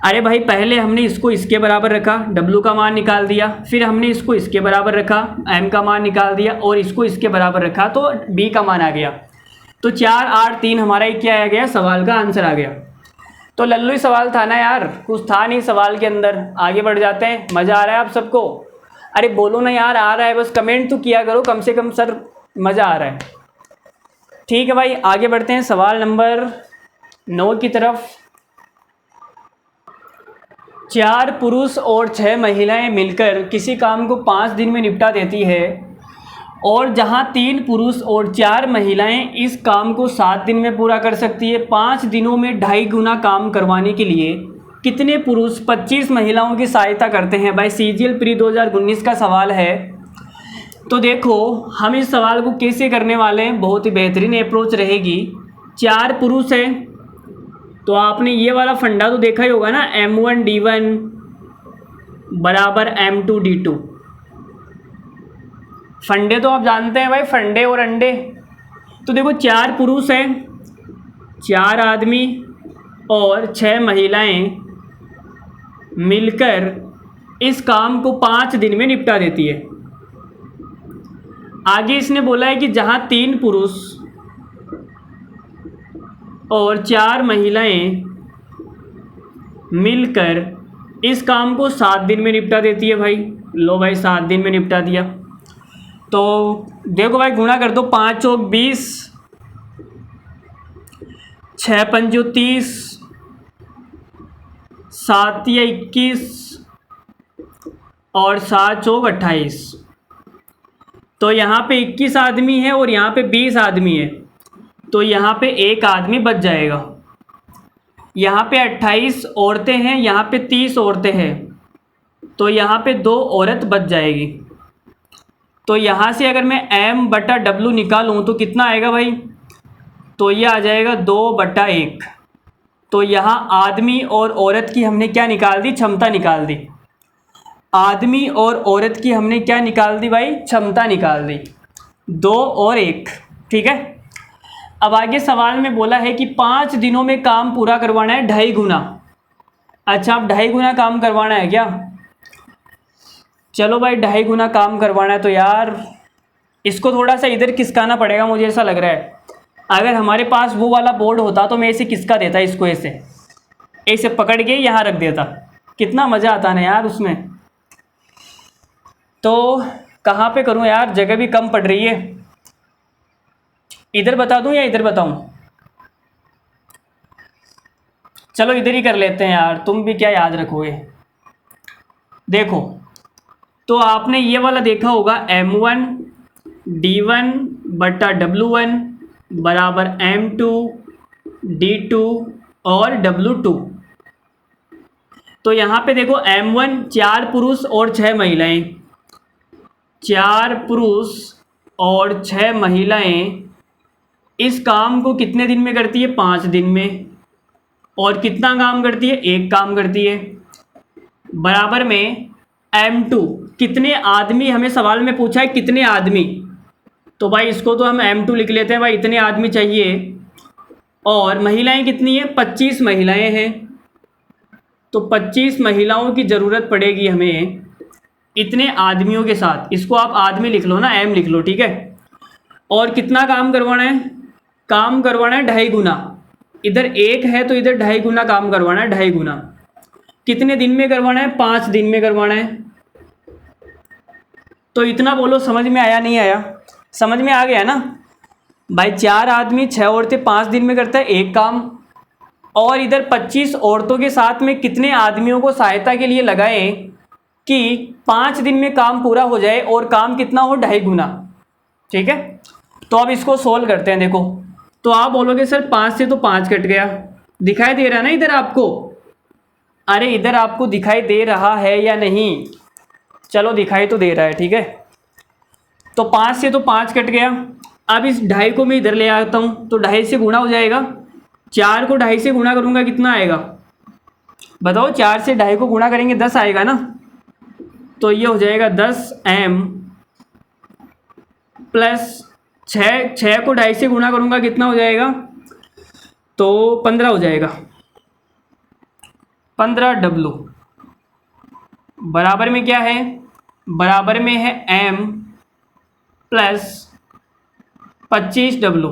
अरे भाई पहले हमने इसको इसके बराबर रखा, W का मान निकाल दिया, फिर हमने इसको इसके बराबर रखा, M का मान निकाल दिया और इसको इसके बराबर रखा तो B का मान आ गया। तो 4, 8, 3 हमारा एक क्या आ गया? सवाल का आंसर आ गया। तो लल्लू ही सवाल था ना यार, कुछ था नहीं सवाल के अंदर। आगे बढ़ जाते हैं। मज़ा आ रहा है आप सबको? अरे बोलो ना यार, आ रहा है, बस कमेंट तो किया करो कम से कम, सर मज़ा आ रहा है। ठीक है भाई आगे बढ़ते हैं सवाल नंबर 9 की तरफ। 4 पुरुष और 6 महिलाएं मिलकर किसी काम को 5 दिन में निपटा देती है और जहां 3 पुरुष और 4 महिलाएं इस काम को 7 दिन में पूरा कर सकती है। 5 दिनों में 2.5 गुना काम करवाने के लिए कितने पुरुष 25 महिलाओं की सहायता करते हैं? भाई CGL प्री 2019 का सवाल है। तो देखो हम इस सवाल को कैसे करने वाले हैं, बहुत ही बेहतरीन अप्रोच रहेगी। 4 पुरुष हैं तो आपने ये वाला फंडा तो देखा ही होगा ना, M1 D1 बराबर M2 D2। फंडे तो आप जानते हैं भाई, फंडे और अंडे। तो देखो 4 पुरुष हैं, 4 आदमी और 6 महिलाएं मिलकर इस काम को 5 दिन में निपटा देती है। आगे इसने बोला है कि जहां 3 पुरुष और 4 महिलाएं मिलकर इस काम को 7 दिन में निपटा देती है। भाई लो भाई 7 दिन में निपटा दिया। तो देखो भाई गुणा कर दो, 5 चौक 20, 6 पंजो 30, 7 या 21 और 7 चौक 28। तो यहाँ पे 21 आदमी है और यहाँ पे 20 आदमी है, तो यहाँ पे एक आदमी बच जाएगा। यहाँ पे 28 औरतें हैं, यहाँ पे 30 औरतें हैं, तो यहाँ पे 2 औरत बच जाएगी। तो यहाँ से अगर मैं M/W निकालूँ तो कितना आएगा भाई? तो ये आ जाएगा 2/1। तो यहाँ आदमी और औरत की हमने क्या निकाल दी? क्षमता निकाल दी। आदमी और औरत की हमने क्या निकाल दी भाई? क्षमता निकाल दी। 2 और 1, ठीक है। अब आगे सवाल में बोला है कि 5 दिनों में काम पूरा करवाना है 2.5 गुना। अच्छा अब 2.5 गुना काम करवाना है क्या? चलो भाई 2.5 गुना काम करवाना है तो यार इसको थोड़ा सा इधर खिसकाना पड़ेगा, मुझे ऐसा लग रहा है। अगर हमारे पास वो वाला बोर्ड होता तो मैं ऐसे किसका देता इसको ऐसे। ऐसे पकड़ के यहाँ रख देता, कितना मज़ा आता ना यार उसमें। तो कहाँ पे करूँ यार, जगह भी कम पड़ रही है। इधर बता दूँ या इधर बताऊँ? चलो इधर ही कर लेते हैं यार, तुम भी क्या याद रखोगे। देखो, तो आपने ये वाला देखा होगा M1 D1 बटा W1 बराबर M2 D2 और W2। तो यहाँ पे देखो M1 4 पुरुष और 6 महिलाएं, 4 पुरुष और 6 महिलाएं इस काम को कितने दिन में करती है? 5 दिन में। और कितना काम करती है? 1 काम करती है। बराबर में M2, कितने आदमी, हमें सवाल में पूछा है कितने आदमी, तो भाई इसको तो हम M2 लिख लेते हैं, भाई इतने आदमी चाहिए। और महिलाएं कितनी है? 25 महिलाएं हैं, तो 25 महिलाओं की ज़रूरत पड़ेगी हमें इतने आदमियों के साथ। इसको आप आदमी लिख लो ना, M लिख लो, ठीक है। और कितना काम करवाना है? काम करवाना है 2.5 गुना। इधर 1 है तो इधर 2.5 गुना काम करवाना है, 2.5 गुना। कितने दिन में करवाना है? 5 दिन में करवाना है। तो इतना बोलो, समझ में आया नहीं आया? समझ में आ गया ना भाई। 4 आदमी 6 औरतें 5 दिन में करता है 1 काम। और इधर 25 औरतों के साथ में कितने आदमियों को सहायता के लिए लगाएं कि 5 दिन में काम पूरा हो जाए और काम कितना हो? 2.5 गुना, ठीक है। तो अब इसको सोल्व करते हैं। देखो, तो आप बोलोगे सर 5 से तो 5 कट गया, दिखाई दे रहा है ना इधर आपको? अरे इधर आपको दिखाई दे रहा है या नहीं? चलो दिखाई तो दे रहा है, ठीक है। तो 5 से तो 5 कट गया। अब इस 2.5 को मैं इधर ले आता हूँ, तो 2.5 से गुणा हो जाएगा। 4 को 2.5 से गुणा करूँगा, कितना आएगा बताओ? 4 से 2.5 को गुणा करेंगे 10 आएगा ना। तो ये हो जाएगा 10M प्लस 6 को 2.5 से गुणा करूँगा, कितना हो जाएगा? तो 15 हो जाएगा। 15W बराबर में क्या है? बराबर में है M प्लस 25W।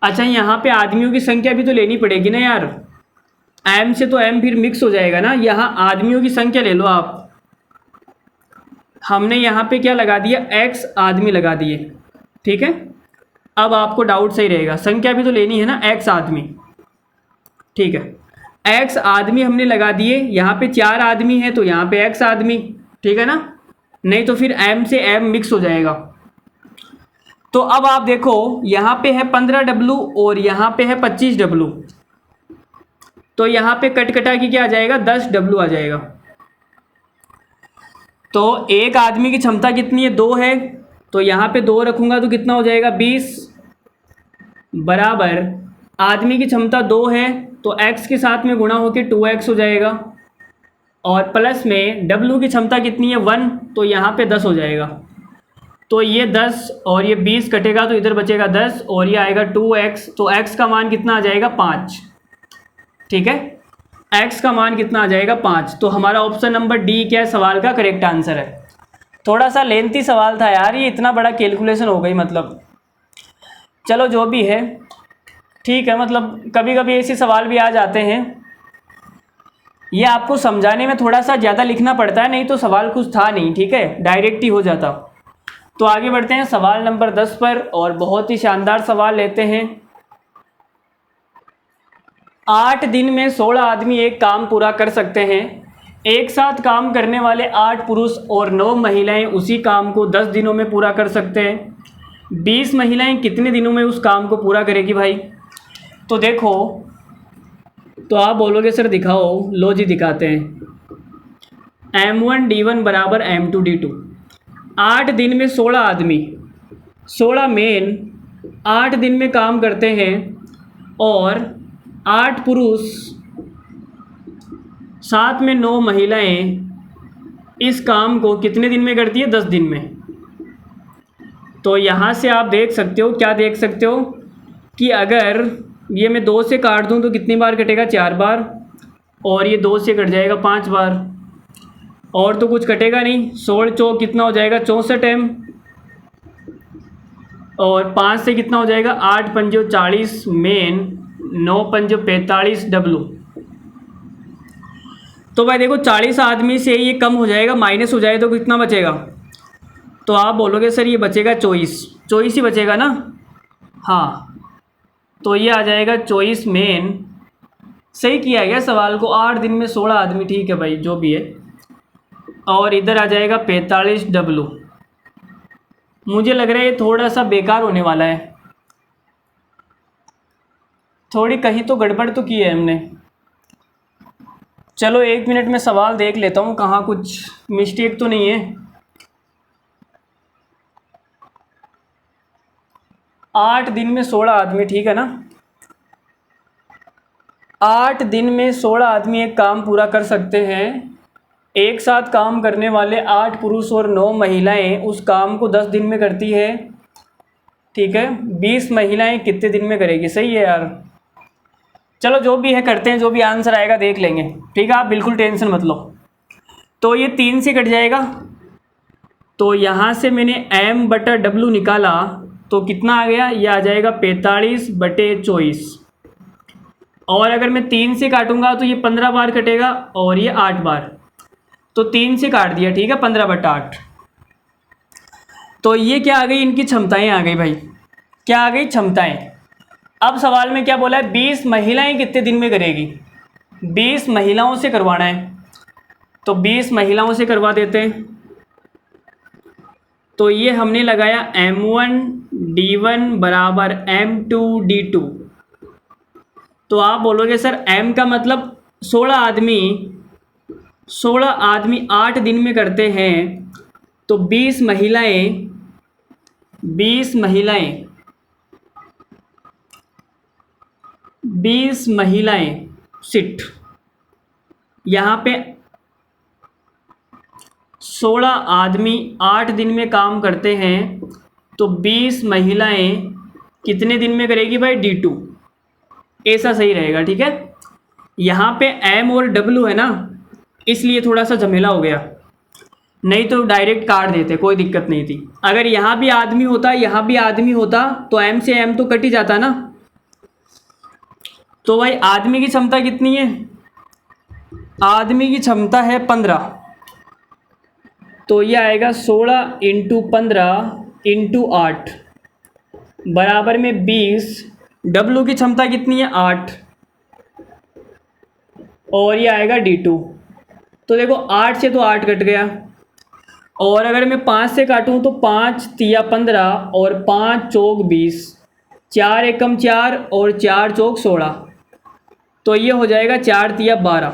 अच्छा, यहाँ पे आदमियों की संख्या भी तो लेनी पड़ेगी ना यार। M से तो M फिर मिक्स हो जाएगा ना। यहाँ आदमियों की संख्या ले लो आप। हमने यहाँ पे क्या लगा दिया? X आदमी लगा दिए, ठीक है। अब आपको डाउट सही रहेगा, संख्या भी तो लेनी है ना, X आदमी, ठीक है। X आदमी हमने लगा दिए। यहाँ पे 4 आदमी है तो यहाँ पे X आदमी, ठीक है ना। नहीं तो फिर M से M मिक्स हो जाएगा। तो अब आप देखो, यहाँ पे है 15W और यहाँ पे है 25W। तो यहाँ पे कट कटा की क्या आ जाएगा? 10W आ जाएगा। तो एक आदमी की क्षमता कितनी है? 2 है, तो यहाँ पे 2 रखूँगा तो कितना हो जाएगा? 20 बराबर आदमी की क्षमता 2 है तो x के साथ में गुणा होकर 2x हो जाएगा। और प्लस में w की क्षमता कितनी है? 1, तो यहाँ पे 10 हो जाएगा। तो ये 10 और ये 20 कटेगा तो इधर बचेगा 10 और ये आएगा 2x। तो x का मान कितना आ जाएगा? 5, ठीक है। x का मान कितना आ जाएगा? 5। तो हमारा ऑप्शन नंबर डी क्या है? सवाल का करेक्ट आंसर है। थोड़ा सा लेंथी सवाल था यार, ये इतना बड़ा कैलकुलेशन हो गई मतलब। चलो जो भी है ठीक है, मतलब कभी कभी ऐसे सवाल भी आ जाते हैं। ये आपको समझाने में थोड़ा सा ज़्यादा लिखना पड़ता है, नहीं तो सवाल कुछ था नहीं, ठीक है, डायरेक्ट ही हो जाता। तो आगे बढ़ते हैं सवाल नंबर 10 पर, और बहुत ही शानदार सवाल लेते हैं। 8 दिन में 16 आदमी एक काम पूरा कर सकते हैं। एक साथ काम करने वाले 8 पुरुष और 9 महिलाएं उसी काम को 10 दिनों में पूरा कर सकते हैं। 20 महिलाएं कितने दिनों में उस काम को पूरा करेगी भाई? तो देखो, तो आप बोलोगे सर दिखाओ, लो जी दिखाते हैं। M1 D1 बराबर M2 D2। 8 दिन में 16 आदमी, 16 मेन 8 दिन में काम करते हैं और 8 पुरुष साथ में 9 महिलाएं इस काम को कितने दिन में करती है? 10 दिन में। तो यहाँ से आप देख सकते हो, क्या देख सकते हो कि अगर ये मैं 2 से काट दूँ तो कितनी बार कटेगा? 4 बार। और ये 2 से कट जाएगा 5 बार, और तो कुछ कटेगा नहीं। 16 चौक कितना हो जाएगा? 64M। और 5 से कितना हो जाएगा? 8 पंजे 40 मेन 9 पंजे 45 डब्लू। तो भाई देखो 40 आदमी से ये कम हो जाएगा, माइनस हो जाए तो कितना बचेगा? तो आप बोलोगे सर ये बचेगा 24 ही बचेगा ना। हाँ, तो ये आ जाएगा 24 मेन। सही किया गया सवाल को, 8 दिन में 16 आदमी, ठीक है भाई जो भी है। और इधर आ जाएगा 45 डब्लू। मुझे लग रहा है ये थोड़ा सा बेकार होने वाला है, थोड़ी कहीं तो गड़बड़ तो की है हमने। चलो 1 मिनट में सवाल देख लेता हूँ कहाँ कुछ मिस्टेक तो नहीं है। 8 दिन में 16 आदमी, ठीक है ना। 8 दिन में 16 आदमी एक काम पूरा कर सकते हैं। एक साथ काम करने वाले 8 पुरुष और 9 महिलाएं उस काम को 10 दिन में करती है, ठीक है। 20 महिलाएं कितने दिन में करेगी? सही है यार। चलो जो भी है करते हैं, जो भी आंसर आएगा देख लेंगे, ठीक है। आप बिल्कुल टेंशन मत लो। तो ये 3 से कट जाएगा, तो यहाँ से मैंने m/w निकाला तो कितना आ गया? ये आ जाएगा 45/24। और अगर मैं 3 से काटूंगा तो ये 15 बार कटेगा और ये 8 बार, तो 3 से काट दिया, ठीक है, 15/8। तो ये क्या आ गई? इनकी क्षमताएं आ गई भाई। क्या आ गई? क्षमताएं। अब सवाल में क्या बोला है? 20 महिलाएं कितने दिन में करेगी? 20 महिलाओं से करवाना है, तो 20 महिलाओं से करवा देते हैं। तो ये हमने लगाया m1d1 बराबर m2d2। तो आप बोलोगे सर m का मतलब 16 आदमी 8 दिन में करते हैं, तो 20 महिलाएं सिट, यहाँ पे 16 आदमी 8 दिन में काम करते हैं, तो 20 महिलाएं कितने दिन में करेगी भाई? d2। ऐसा सही रहेगा, ठीक है। यहाँ पे m और w है ना, इसलिए थोड़ा सा झमेला हो गया, नहीं तो डायरेक्ट काट देते, कोई दिक्कत नहीं थी। अगर यहाँ भी आदमी होता, यहाँ भी आदमी होता, तो m से m तो कट ही जाता ना। तो भाई आदमी की क्षमता कितनी है? आदमी की क्षमता है 15, तो ये आएगा 16 × 15 × 8 बराबर में 20। W की क्षमता कितनी है? 8, और ये आएगा d2। तो देखो 8 से तो 8 कट गया, और अगर मैं 5 से काटूं तो 5 तिया 15 और 5 चौक 20, 4 एकम 4 और 4 चौक 16, तो ये हो जाएगा 4 तिया 12।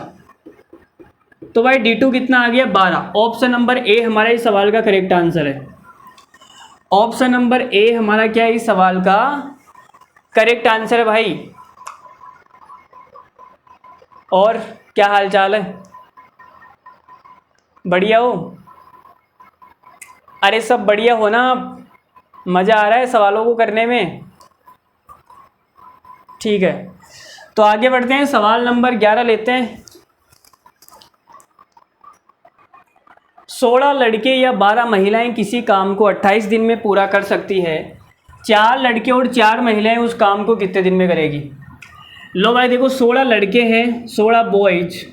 तो भाई d2 कितना आ गया? 12। ऑप्शन नंबर ए हमारा इस सवाल का करेक्ट आंसर है। ऑप्शन नंबर ए हमारा क्या है? इस सवाल का करेक्ट आंसर है भाई। और क्या हाल चाल है? बढ़िया हो? अरे सब बढ़िया हो ना? मज़ा आ रहा है सवालों को करने में? ठीक है, तो आगे बढ़ते हैं। सवाल नंबर 11 लेते हैं। 16 लड़के या 12 महिलाएं किसी काम को 28 दिन में पूरा कर सकती है। 4 लड़के और 4 महिलाएं उस काम को कितने दिन में करेगी? लो भाई देखो, 16 लड़के हैं, 16 बॉयज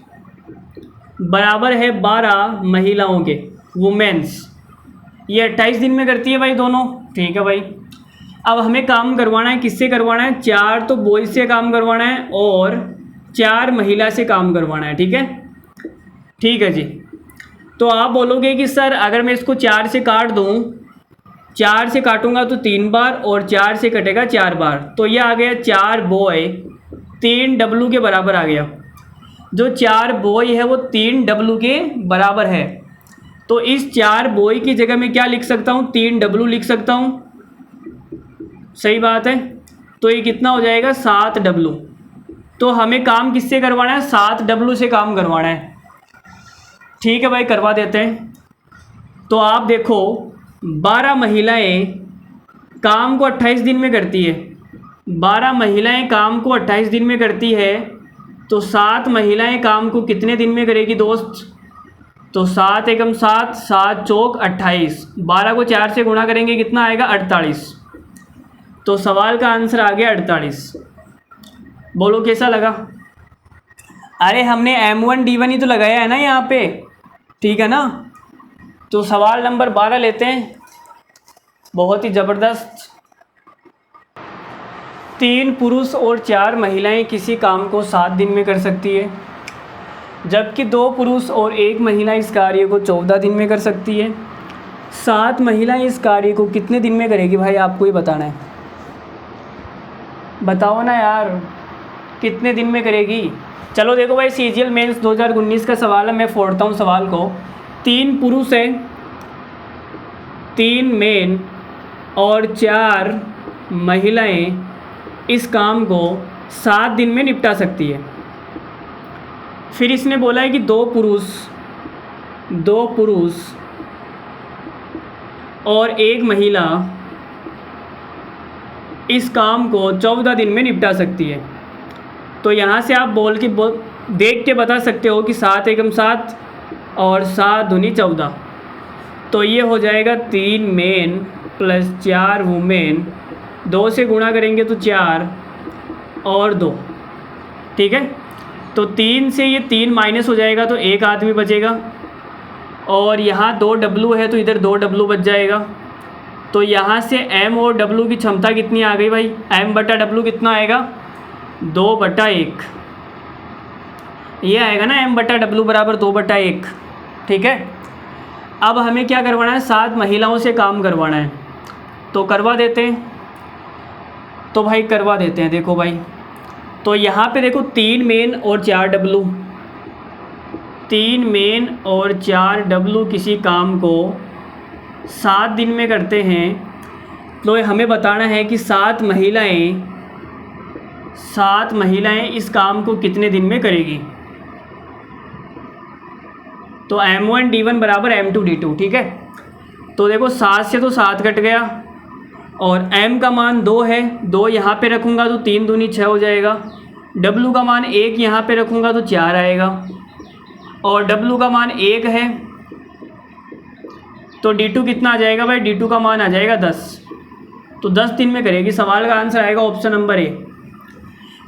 बराबर है 12 महिलाओं के, वुमेन्स। ये 28 दिन में करती है भाई दोनों, ठीक है भाई। अब हमें काम करवाना है, किससे करवाना है? 4 तो बॉयज से काम करवाना है और 4 महिला से काम करवाना है, ठीक है। ठीक है जी। तो आप बोलोगे कि सर अगर मैं इसको 4 से काट दूं, 4 से काटूंगा तो 3 बार और 4 से कटेगा 4 बार, तो ये आ गया 4 बॉय 3 डब्लू के बराबर आ गया। जो 4 बॉय है वो 3 डब्लू के बराबर है, तो इस 4 बॉय की जगह मैं क्या लिख सकता हूँ? 3 डब्लू लिख सकता हूँ। सही बात है। तो ये कितना हो जाएगा? 7 डब्लू। तो हमें काम किससे करवाना है? 7 डब्लू से काम करवाना है, ठीक है भाई, करवा देते हैं। तो आप देखो 12 महिलाएं काम को 28 दिन में करती है, 12 महिलाएं काम को 28 दिन में करती है, तो 7 महिलाएं काम को कितने दिन में करेगी दोस्त? तो 7 एकम 7, 7 चौक 28, 12 को 4 से गुणा करेंगे, कितना आएगा? 48। तो सवाल का आंसर आ गया 48। बोलो कैसा लगा। अरे हमने M1D1 ही तो लगाया है ना यहाँ पे, ठीक है ना। तो सवाल नंबर 12 लेते हैं, बहुत ही ज़बरदस्त। 3 पुरुष और 4 महिलाएं किसी काम को 7 दिन में कर सकती है, जबकि 2 पुरुष और 1 महिला इस कार्य को 14 दिन में कर सकती है। 7 महिलाएं इस कार्य को कितने दिन में करेगी भाई, आपको ही बताना है। बताओ ना यार, कितने दिन में करेगी। चलो देखो भाई, CGL मेंस 2019 का सवाल है, मैं फोड़ता हूँ सवाल को। 3 पुरुष हैं, 3 मेन और 4 महिलाएं इस काम को 7 दिन में निपटा सकती है। फिर इसने बोला है कि 2 पुरुष और 1 महिला इस काम को 14 दिन में निपटा सकती है। तो यहाँ से आप देख के बता सकते हो कि 7 एकम 7 और 7 दूनी 14। तो ये हो जाएगा 3 मेन प्लस 4 वुमेन, 2 से गुणा करेंगे तो 4 और 2, ठीक है। तो 3 से ये 3 माइनस हो जाएगा तो 1 आदमी बचेगा, और यहाँ 2 W है तो इधर 2 W बच जाएगा। तो यहाँ से M और W की क्षमता कितनी आ गई भाई, M/W कितना आएगा, 2/1। ये आएगा ना M/W बराबर 2/1, ठीक है। अब हमें क्या करवाना है, 7 महिलाओं से काम करवाना है, तो करवा देते हैं। तो भाई करवा देते हैं, देखो भाई। तो यहाँ पे देखो 3 मेन और 4 W, 3 मेन और 4 W किसी काम को 7 दिन में करते हैं। तो हमें बताना है कि 7 महिलाएं इस काम को कितने दिन में करेगी। तो M1D1 बराबर M2D2, ठीक है। तो देखो 7 से तो 7 कट गया, और M का मान 2 है, 2 यहाँ पे रखूँगा तो 3 दूनी 6 हो जाएगा। W का मान 1 यहाँ पे रखूँगा तो 4 आएगा, और W का मान 1 है, तो D2 कितना आ जाएगा भाई, D2 का मान आ जाएगा 10। तो 10 दिन में करेगी। सवाल का आंसर आएगा ऑप्शन नंबर ए।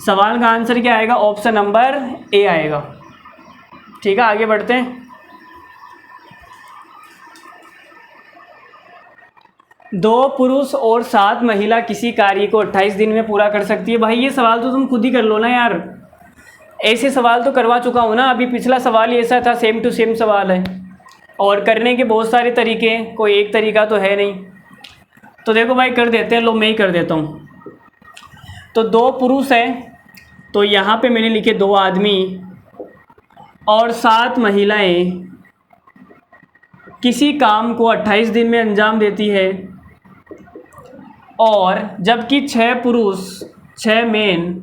सवाल का आंसर क्या आएगा, ऑप्शन नंबर ए आएगा, ठीक है। आगे बढ़ते हैं। 2 पुरुष और 7 महिला किसी कार्य को 28 दिन में पूरा कर सकती है। भाई ये सवाल तो तुम खुद ही कर लो ना यार, ऐसे सवाल तो करवा चुका हूँ ना। अभी पिछला सवाल ही ऐसा था, सेम टू सेम सवाल है, और करने के बहुत सारे तरीके हैं, कोई एक तरीका तो है नहीं। तो देखो भाई कर देते हैं, लो मैं ही कर देता हूँ। तो 2 पुरुष हैं, तो यहाँ पे मैंने लिखे 2 आदमी, और 7 महिलाएं किसी काम को 28 दिन में अंजाम देती है, और जबकि 6 पुरुष, 6 मेन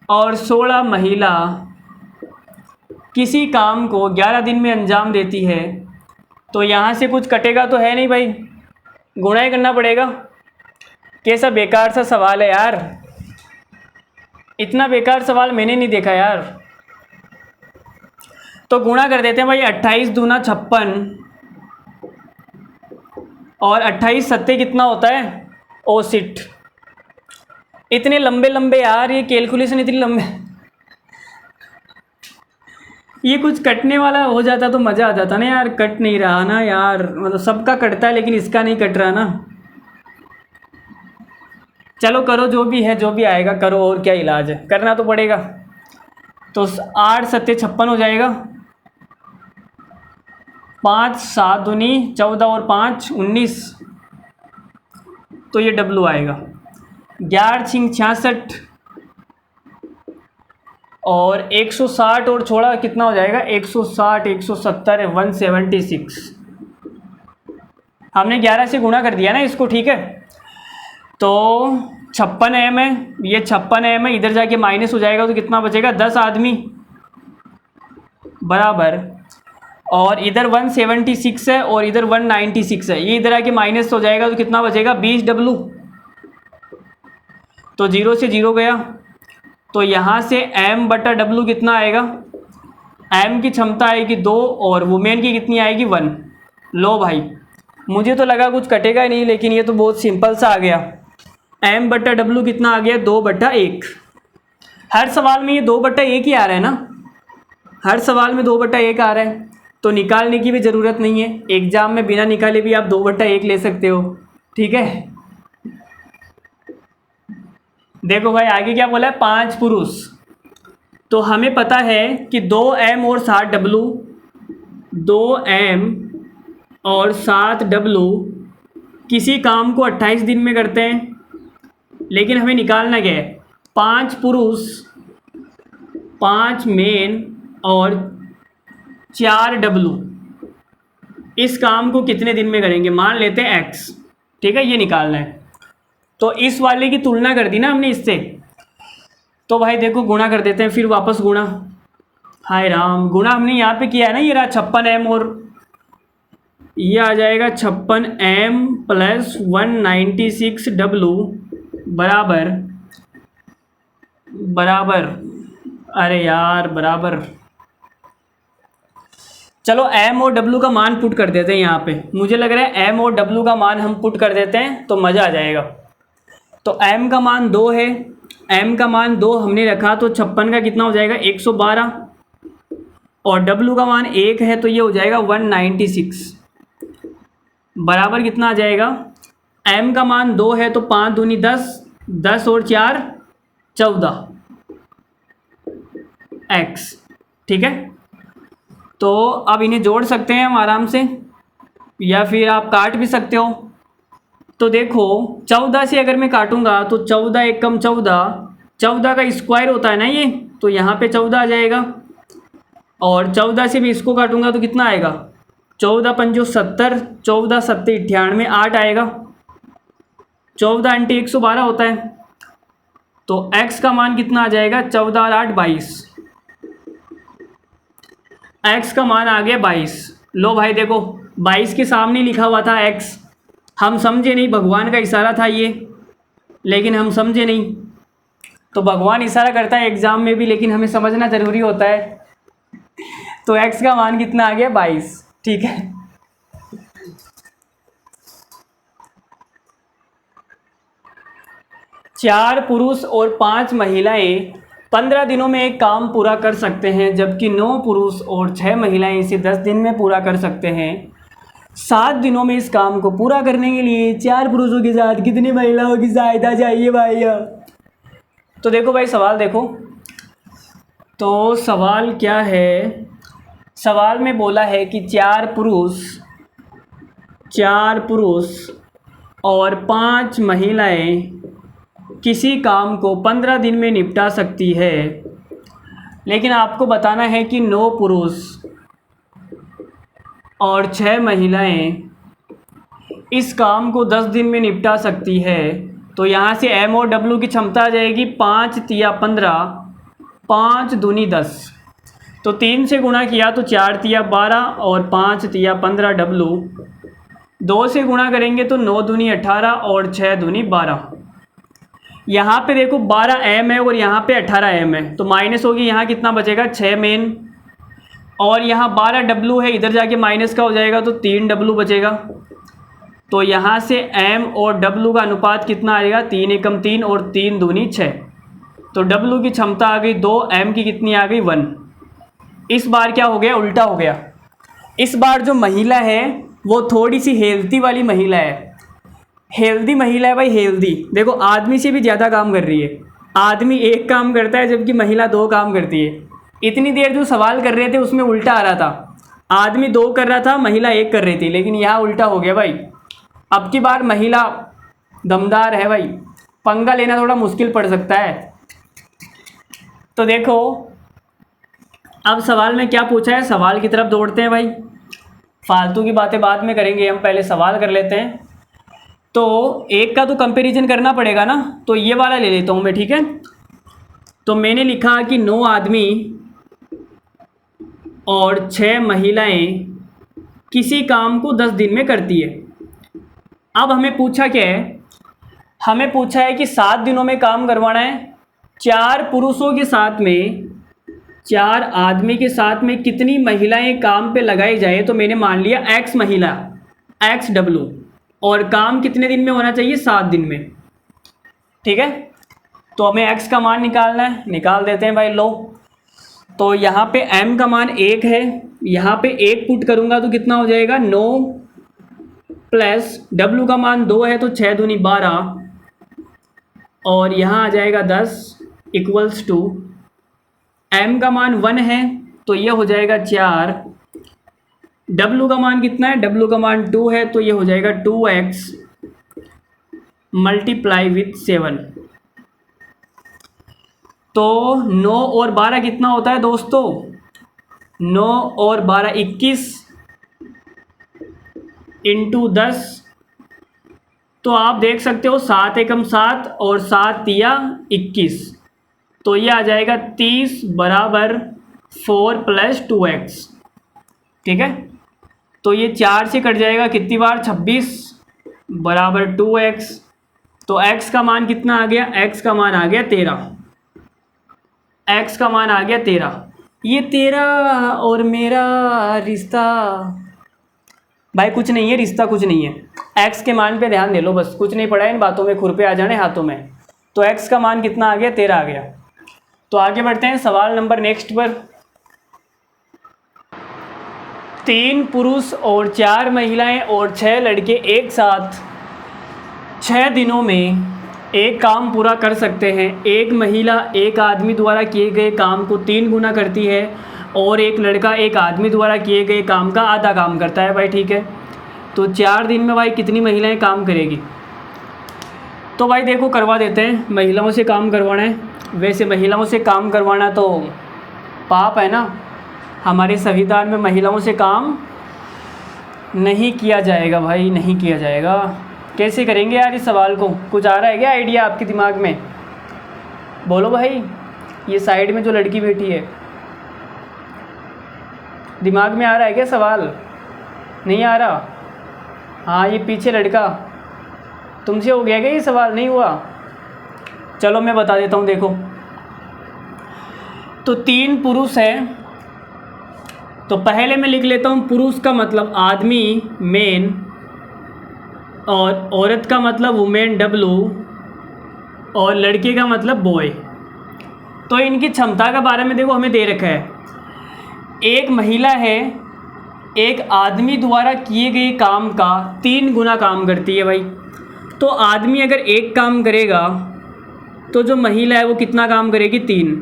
और 16 महिला किसी काम को 11 दिन में अंजाम देती है। तो यहाँ से कुछ कटेगा तो है नहीं भाई, गुणा ही करना पड़ेगा। कैसा बेकार सा सवाल है यार, इतना बेकार सवाल मैंने नहीं देखा यार। तो गुणा कर देते हैं भाई, 28 दूना 56, और 28 सत्ते कितना होता है, 60। इतने लंबे लंबे यार, ये कैलकुलेशन इतनी लंबे, ये कुछ कटने वाला हो जाता तो मज़ा आ जाता ना यार। कट नहीं रहा ना यार, मतलब सबका कटता है लेकिन इसका नहीं कट रहा ना। चलो करो, जो भी है जो भी आएगा करो, और क्या इलाज है, करना तो पड़ेगा। तो 8 सत्ते 56 हो जाएगा, 5 7 दूनी 14 और 5 19, तो ये W आएगा। 11 छिंग 66, और 160 और छोड़ा कितना हो जाएगा, 160 170 176। हमने 11 से गुणा कर दिया ना इसको, ठीक है। तो 56 M है, ये 56 M है, इधर जाके माइनस हो जाएगा तो कितना बचेगा, 10 आदमी बराबर, और इधर 176 है और इधर 196 है, ये इधर आके माइनस हो जाएगा तो कितना बचेगा, 20 W। तो 0 से 0 गया, तो यहाँ से M/W कितना आएगा, M की क्षमता आएगी 2 और वुमेन की कितनी आएगी 1। लो भाई, मुझे तो लगा कुछ कटेगा ही नहीं, लेकिन ये तो बहुत सिंपल सा आ गया। M/W कितना आ गया, 2/1। हर सवाल में ये 2/1 ही आ रहा है ना, हर सवाल में 2/1 आ रहा है, तो निकालने की भी ज़रूरत नहीं है। एग्ज़ाम में बिना निकाले भी आप 2/1 ले सकते हो, ठीक है। देखो भाई आगे क्या बोला है, 5 पुरुष, तो हमें पता है कि 2m और 7w, 2m और 7w किसी काम को 28 दिन में करते हैं, लेकिन हमें निकालना क्या है, 5 पुरुष, 5 मेन और 4w इस काम को कितने दिन में करेंगे, मान लेते हैं x, ठीक है, ये निकालना है। तो इस वाले की तुलना कर दी ना हमने इससे, तो भाई देखो गुणा कर देते हैं, फिर वापस गुणा, हाय राम, गुणा हमने यहाँ पे किया है ना, ये रहा 56m और ये आ जाएगा 56m + 196w बराबर बराबर, अरे यार बराबर, चलो m और w का मान पुट कर देते हैं यहाँ पे, मुझे लग रहा है m और w का मान हम पुट कर देते हैं तो मज़ा आ जाएगा। तो m का मान 2 है, m का मान 2 हमने रखा, तो 56 का कितना हो जाएगा 112, और w का मान 1 है तो ये हो जाएगा 196, बराबर कितना आ जाएगा, m का मान 2 है तो 5 दूनी 10, 10 और 4 14 x, ठीक है। तो अब इन्हें जोड़ सकते हैं हम आराम से, या फिर आप काट भी सकते हो। तो देखो 14 से अगर मैं काटूंगा तो 14 × 1 = 14, 14 का स्क्वायर होता है ना ये, तो यहाँ पे 14 आ जाएगा, और 14 से भी इसको काटूंगा तो कितना आएगा, 14 × 5 = 70, 14 × 7 = 98, 8 आएगा, 14 × 112 होता है, तो x का मान कितना आ जाएगा, 14 और 8 22, x का मान आ गया 22। लो भाई देखो 22 के सामने लिखा हुआ था x, हम समझे नहीं, भगवान का इशारा था ये, लेकिन हम समझे नहीं। तो भगवान इशारा करता है एग्ज़ाम में भी, लेकिन हमें समझना ज़रूरी होता है। तो x का मान कितना आ गया 22, ठीक है। चार पुरुष और 5 महिलाएं 15 दिनों में एक काम पूरा कर सकते हैं, जबकि 9 पुरुष और 6 महिलाएं इसे 10 दिन में पूरा कर सकते हैं। 7 दिनों में इस काम को पूरा करने के लिए 4 पुरुषों के साथ कितनी महिलाओं की सहायता चाहिए भाई। तो देखो भाई सवाल देखो, तो सवाल क्या है, सवाल में बोला है कि 4 पुरुष और 5 महिलाएं किसी काम को 15 दिन में निपटा सकती है, लेकिन आपको बताना है कि 9 पुरुष और 6 महिलाएं इस काम को 10 दिन में निपटा सकती है। तो यहाँ से m और w की क्षमता आ जाएगी 5 × 3 = 15, 5 दूनी 10, तो 3 से गुणा किया तो 4 × 3 = 12 और 5 × 3 = 15 w, 2 से गुणा करेंगे तो 9 दूनी 18 और 6 दूनी 12। यहाँ पे देखो 12m है और यहाँ पे 18m है, तो माइनस होगी, यहाँ कितना बचेगा 6 मेन, और यहाँ 12w है, इधर जाके माइनस का हो जाएगा तो 3w बचेगा। तो यहाँ से m और w का अनुपात कितना आएगा, 3 × 3 और 3 दूनी 6, तो w की क्षमता आ गई 2, m की कितनी आ गई 1। इस बार क्या हो गया, उल्टा हो गया। इस बार जो महिला है वो थोड़ी सी हेल्दी वाली महिला है, हेल्दी महिला है भाई, हेल्दी। देखो आदमी से भी ज़्यादा काम कर रही है, आदमी एक काम करता है जबकि महिला 2 काम करती है। इतनी देर जो सवाल कर रहे थे उसमें उल्टा आ रहा था, आदमी 2 कर रहा था, महिला 1 कर रही थी, लेकिन यहाँ उल्टा हो गया भाई। अब की बार महिला दमदार है भाई, पंगा लेना थोड़ा मुश्किल पड़ सकता है। तो देखो अब सवाल में क्या पूछा है, सवाल की तरफ दौड़ते हैं भाई, फालतू की बातें बाद में करेंगे, हम पहले सवाल कर लेते हैं। तो एक का तो कंपैरिजन करना पड़ेगा ना, तो ये वाला ले लेता हूँ मैं, ठीक है। तो मैंने लिखा कि 9 आदमी और 6 महिलाएं किसी काम को 10 दिन में करती है। अब हमें पूछा क्या है, हमें पूछा है कि 7 दिनों में काम करवाना है, 4 पुरुषों के साथ में, 4 आदमी के साथ में कितनी महिलाएं काम पे लगाई जाए। तो मैंने मान लिया x महिला, XW, और काम कितने दिन में होना चाहिए, 7 दिन में, ठीक है। तो हमें x का मान निकालना है, निकाल देते हैं भाई। लो, तो यहाँ पे m का मान 1 है, यहाँ पे 1 पुट करूँगा तो कितना हो जाएगा 9 प्लस w का मान 2 है तो 6 दूनी 12 और यहाँ आ जाएगा 10 इक्वल्स टू m का मान 1 है तो ये हो जाएगा 4, w का मान कितना है, w का मान 2 है तो ये हो जाएगा 2x मल्टीप्लाई विथ 7। तो 9 और 12 कितना होता है दोस्तों, 9 और 12 21 इंटू 10। तो आप देख सकते हो 7 एकम 7 और 7 तिया 21, तो ये आ जाएगा 30 बराबर 4 प्लस 2x। ठीक है, तो ये 4 से कट जाएगा कितनी बार, 26 बराबर 2x। तो x का मान कितना आ गया, x का मान आ गया 13, x का मान आ गया 13। ये तेरा और मेरा रिश्ता भाई कुछ नहीं है, रिश्ता कुछ नहीं है। x के मान पे ध्यान दे लो बस, कुछ नहीं पड़ा इन बातों में, खुरपे आ जाने हाथों में। तो x का मान कितना आ गया, 13 आ गया। तो आगे बढ़ते हैं सवाल नंबर नेक्स्ट पर। 3 पुरुष और 4 महिलाएं और 6 लड़के एक साथ 6 दिनों में एक काम पूरा कर सकते हैं। एक महिला एक आदमी द्वारा किए गए काम को 3 गुना करती है और एक लड़का एक आदमी द्वारा किए गए काम का आधा काम करता है भाई। ठीक है, तो 4 दिन में भाई कितनी महिलाएं काम करेगी। तो भाई देखो करवा देते हैं, महिलाओं से काम करवाना है। वैसे महिलाओं से काम करवाना तो पाप है ना, हमारे संविधान में महिलाओं से काम नहीं किया जाएगा भाई, नहीं किया जाएगा। कैसे करेंगे यार इस सवाल को, कुछ आ रहा है क्या आइडिया आपके दिमाग में, बोलो भाई। ये साइड में जो लड़की बैठी है, दिमाग में आ रहा है क्या सवाल, नहीं आ रहा। हाँ ये पीछे लड़का, तुमसे हो गया क्या ये सवाल, नहीं हुआ। चलो मैं बता देता हूँ, देखो। तो 3 पुरुष हैं, तो पहले मैं लिख लेता हूँ पुरुष का मतलब आदमी मेन और औरत का मतलब वुमेन डब्लू और लड़के का मतलब बॉय। तो इनकी क्षमता के बारे में देखो हमें दे रखा है, एक महिला है एक आदमी द्वारा किए गए काम का 3 गुना काम करती है भाई। तो आदमी अगर एक काम करेगा तो जो महिला है वो कितना काम करेगी, 3,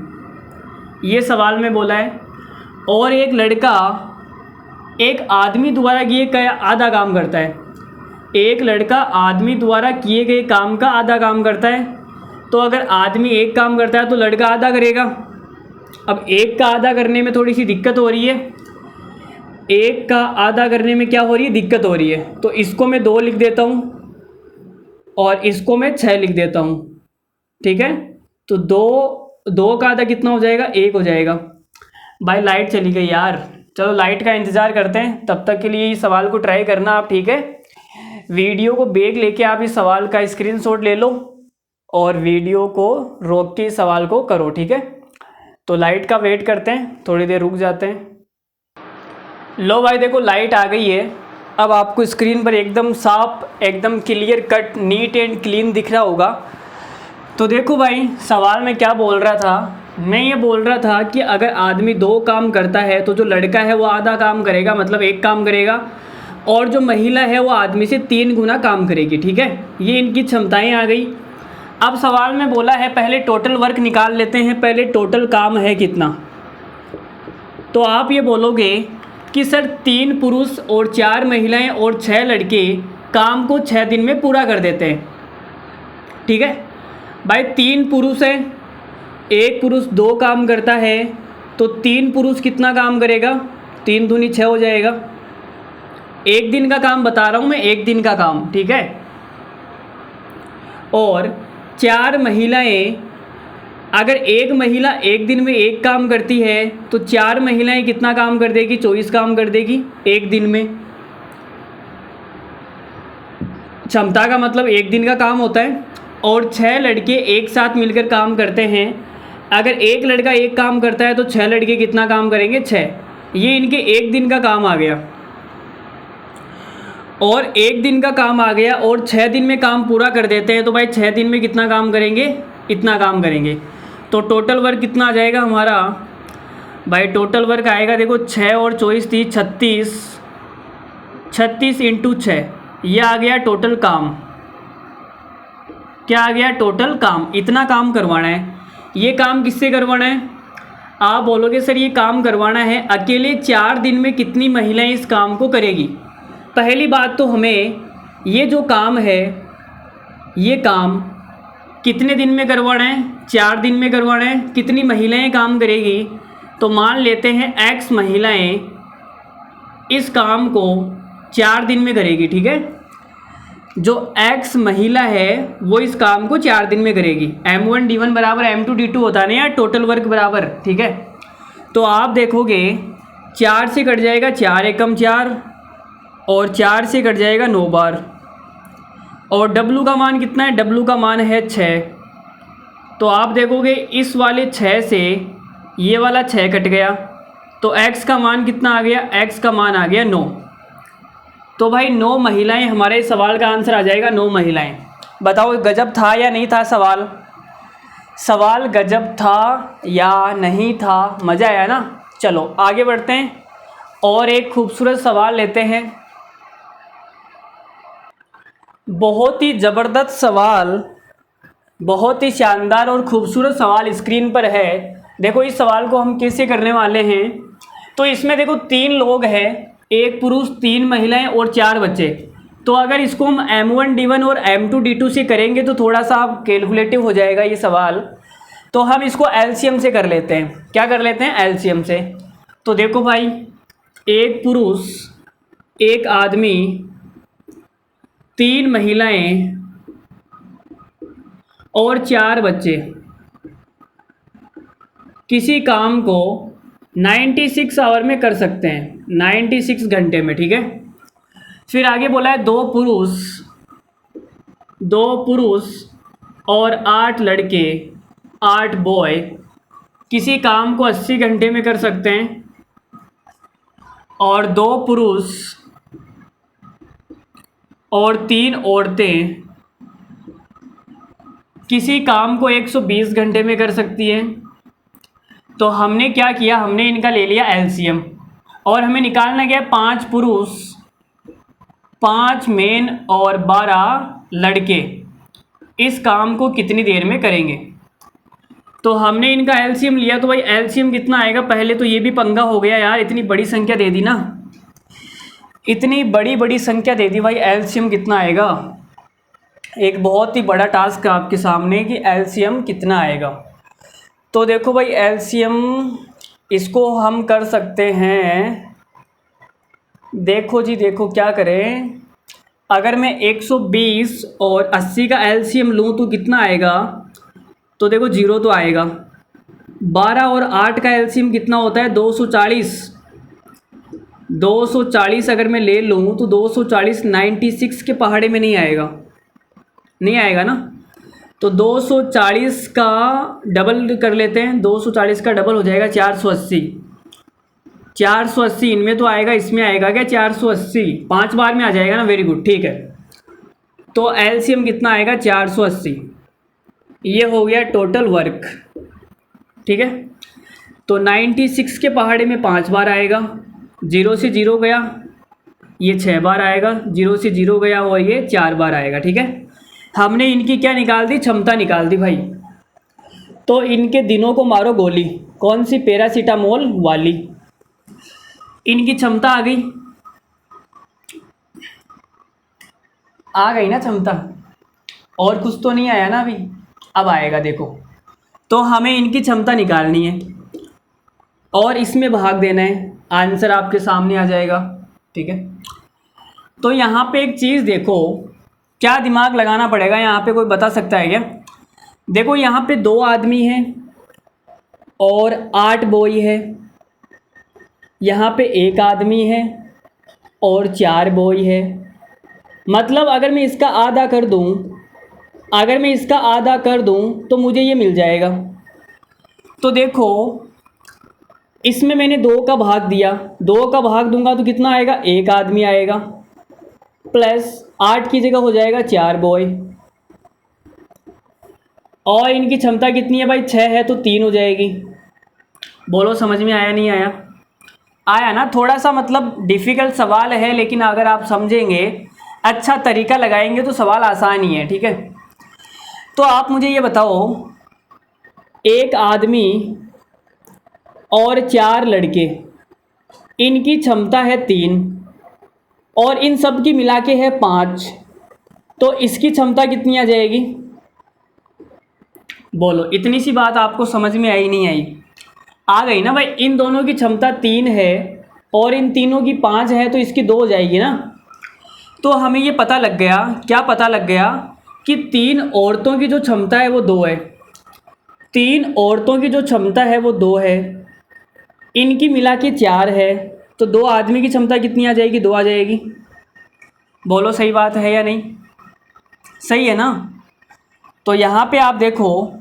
ये सवाल में बोला है। और एक लड़का एक आदमी द्वारा किए गए आधा काम करता है, एक लड़का आदमी द्वारा किए गए काम का आधा काम करता है। तो अगर आदमी एक काम करता है तो लड़का आधा करेगा। अब एक का आधा करने में थोड़ी सी दिक्कत हो रही है, एक का आधा करने में क्या हो रही है, दिक्कत हो रही है। तो इसको मैं 2 लिख देता हूँ और इसको मैं 6 लिख देता हूँ। ठीक है, तो 2 का आधा कितना हो जाएगा, 1 हो जाएगा। भाई लाइट चली गई यार, चलो लाइट का इंतज़ार करते हैं, तब तक के लिए इस सवाल को ट्राई करना आप। ठीक है, वीडियो को बैक लेके आप इस सवाल का स्क्रीनशॉट ले लो और वीडियो को रोक के इस सवाल को करो। ठीक है, तो लाइट का वेट करते हैं, थोड़ी देर रुक जाते हैं। लो भाई देखो लाइट आ गई है, अब आपको स्क्रीन पर एकदम साफ, एकदम clear cut, neat and clean दिख रहा होगा। तो देखो भाई सवाल में क्या बोल रहा था, मैं ये बोल रहा था कि अगर आदमी 2 काम करता है तो जो लड़का है वो आधा काम करेगा, मतलब 1 काम करेगा, और जो महिला है वो आदमी से 3 गुना काम करेगी। ठीक है, ये इनकी क्षमताएं आ गई। अब सवाल में बोला है पहले टोटल वर्क निकाल लेते हैं, पहले टोटल काम है कितना। तो आप ये बोलोगे कि सर 3 पुरुष और 4 महिलाएं और 6 लड़के काम को 6 दिन में पूरा कर देते हैं। ठीक है भाई, 3 पुरुष हैं, एक पुरुष 2 काम करता है, तो 3 पुरुष कितना काम करेगा, 3 दूनी 6 हो जाएगा। एक दिन का काम बता रहा हूँ मैं, एक दिन का काम। ठीक है, और 4 महिलाएं, अगर एक महिला एक दिन में 1 काम करती है तो 4 महिलाएं कितना काम कर देगी, 24 काम कर देगी एक दिन में। क्षमता का मतलब एक दिन का काम होता है। और 6 लड़के एक साथ मिलकर काम करते हैं, अगर एक लड़का 1 काम करता है तो 6 लड़के कितना काम करेंगे, 6। ये इनके एक दिन का काम आ गया। और एक दिन का काम आ गया और 6 दिन में काम पूरा कर देते हैं, तो भाई 6 दिन में कितना काम करेंगे, इतना काम करेंगे। तो टोटल वर्क कितना आ जाएगा हमारा भाई? टोटल वर्क आएगा देखो 6 और 24 30 36, 36 इंटू 6, ये आ गया टोटल काम। क्या आ गया? टोटल काम। इतना काम करवाना है। ये काम किससे करवाना है? आप बोलोगे सर ये काम करवाना है अकेले 4 दिन में कितनी महिलाएं इस काम को करेगी? पहली बात तो हमें ये जो काम है, ये काम कितने दिन में करवाना है? 4 दिन में करवाना है। कितनी महिलाएं काम करेगी? तो मान लेते हैं x महिलाएं इस काम को 4 दिन में करेगी, ठीक है। जो x महिला है वो इस काम को 4 दिन में करेगी। m1 d1 बराबर m2 d2 होता है ना यार, टोटल वर्क बराबर, ठीक है। तो आप देखोगे 4 से कट जाएगा 4 एकम 4 और 4 से कट जाएगा 9 बार। और w का मान कितना है? w का मान है 6। तो आप देखोगे इस वाले 6 से ये वाला 6 कट गया, तो x का मान कितना आ गया? x का मान आ गया 9। तो भाई 9 महिलाएं, हमारे इस सवाल का आंसर आ जाएगा 9 महिलाएं। बताओ गजब था या नहीं था सवाल? सवाल गजब था या नहीं था? मज़ा आया ना? चलो आगे बढ़ते हैं और एक खूबसूरत सवाल लेते हैं। बहुत ही ज़बरदस्त सवाल, बहुत ही शानदार और ख़ूबसूरत सवाल स्क्रीन पर है। देखो इस सवाल को हम कैसे करने वाले हैं। तो इसमें देखो 3 लोग हैं, 1 पुरुष 3 महिलाएं और 4 बच्चे। तो अगर इसको हम m1 d1 और m2 d2 से करेंगे तो थोड़ा सा कैलकुलेटिव हो जाएगा ये सवाल। तो हम इसको एलसीएम से कर लेते हैं। क्या कर लेते हैं? एलसीएम से। तो देखो भाई 1 पुरुष 1 आदमी 3 महिलाएं और 4 बच्चे किसी काम को 96 आवर में कर सकते हैं, 96 घंटे में, ठीक है। फिर आगे बोला है 2 पुरुष और 8 लड़के 8 बॉय किसी काम को 80 घंटे में कर सकते हैं। और 2 पुरुष और 3 औरतें किसी काम को 120 घंटे में कर सकती हैं। तो हमने क्या किया? हमने इनका ले लिया एलसीएम और हमें निकालना गया 5 पुरुष 5 मेन और 12 लड़के इस काम को कितनी देर में करेंगे। तो हमने इनका एलसीएम लिया। तो भाई एलसीएम कितना आएगा? पहले तो ये भी पंगा हो गया यार, इतनी बड़ी संख्या दे दी ना, इतनी बड़ी संख्या दे दी भाई। एलसीएम कितना आएगा? एक बहुत ही बड़ा टास्क है आपके सामने कि एलसीएम कितना आएगा। तो देखो भाई एलसीएम इसको हम कर सकते हैं। देखो जी देखो क्या करें। अगर मैं 120 और 80 का एलसीएम लूँ तो कितना आएगा? तो देखो 0 तो आएगा। 12 और 8 का एलसीएम कितना होता है? 240। 240 अगर मैं ले लूँ तो 240 96 के पहाड़े में नहीं आएगा, नहीं आएगा ना। तो 240 का डबल कर लेते हैं। 240 का डबल हो जाएगा 480। 480 इनमें तो आएगा, इसमें आएगा क्या? 480 5 बार में आ जाएगा ना। वेरी गुड, ठीक है। तो एलसीएम कितना आएगा? 480। ये हो गया टोटल वर्क, ठीक है। तो 96 के पहाड़े में 5 बार आएगा, 0 से 0 गया, ये 6 बार आएगा, 0 से 0 गया और ये 4 बार आएगा, ठीक है। हमने इनकी क्या निकाल दी? क्षमता निकाल दी भाई। तो इनके दिनों को मारो गोली, कौन सी? पैरासीटामोल वाली। इनकी क्षमता आ गई, आ गई ना क्षमता, और कुछ तो नहीं आया ना अभी, अब आएगा देखो। तो हमें इनकी क्षमता निकालनी है और इसमें भाग देना है, आंसर आपके सामने आ जाएगा, ठीक है। तो यहाँ पे एक चीज़ देखो, क्या दिमाग लगाना पड़ेगा यहाँ पे, कोई बता सकता है क्या? देखो यहाँ पे 2 आदमी हैं और 8 बॉय है। यहाँ पे 1 आदमी है और 4 बॉय है। मतलब अगर मैं इसका आधा कर दूँ, अगर मैं इसका आधा कर दूँ तो मुझे ये मिल जाएगा। तो देखो इसमें मैंने 2 का भाग दिया, 2 का भाग दूंगा तो कितना आएगा? 1 आदमी आएगा, प्लस 8 की जगह हो जाएगा 4 बॉय। और इनकी क्षमता कितनी है भाई, 6 है तो 3 हो जाएगी। बोलो समझ में आया नहीं आया? आया ना? थोड़ा सा मतलब डिफ़िकल्ट सवाल है, लेकिन अगर आप समझेंगे, अच्छा तरीका लगाएंगे तो सवाल आसान ही है, ठीक है। तो आप मुझे ये बताओ, एक आदमी और 4 लड़के, इनकी क्षमता है 3 और इन सब की मिला के है 5, तो इसकी क्षमता कितनी आ जाएगी? बोलो, इतनी सी बात आपको समझ में आई नहीं आई? आ गई ना भाई। इन दोनों की क्षमता 3 है और इन तीनों की 5 है, तो इसकी 2 हो जाएगी ना। तो हमें ये पता लग गया, क्या पता लग गया कि 3 औरतों की जो क्षमता है वो 2 है। 3 औरतों की जो क्षमता है वो 2 है, इनकी मिला के 4 है, तो 2 आदमी की क्षमता कितनी आ जाएगी? 2 आ जाएगी। बोलो सही बात है या नहीं? सही है ना? तो यहाँ पे आप देखो,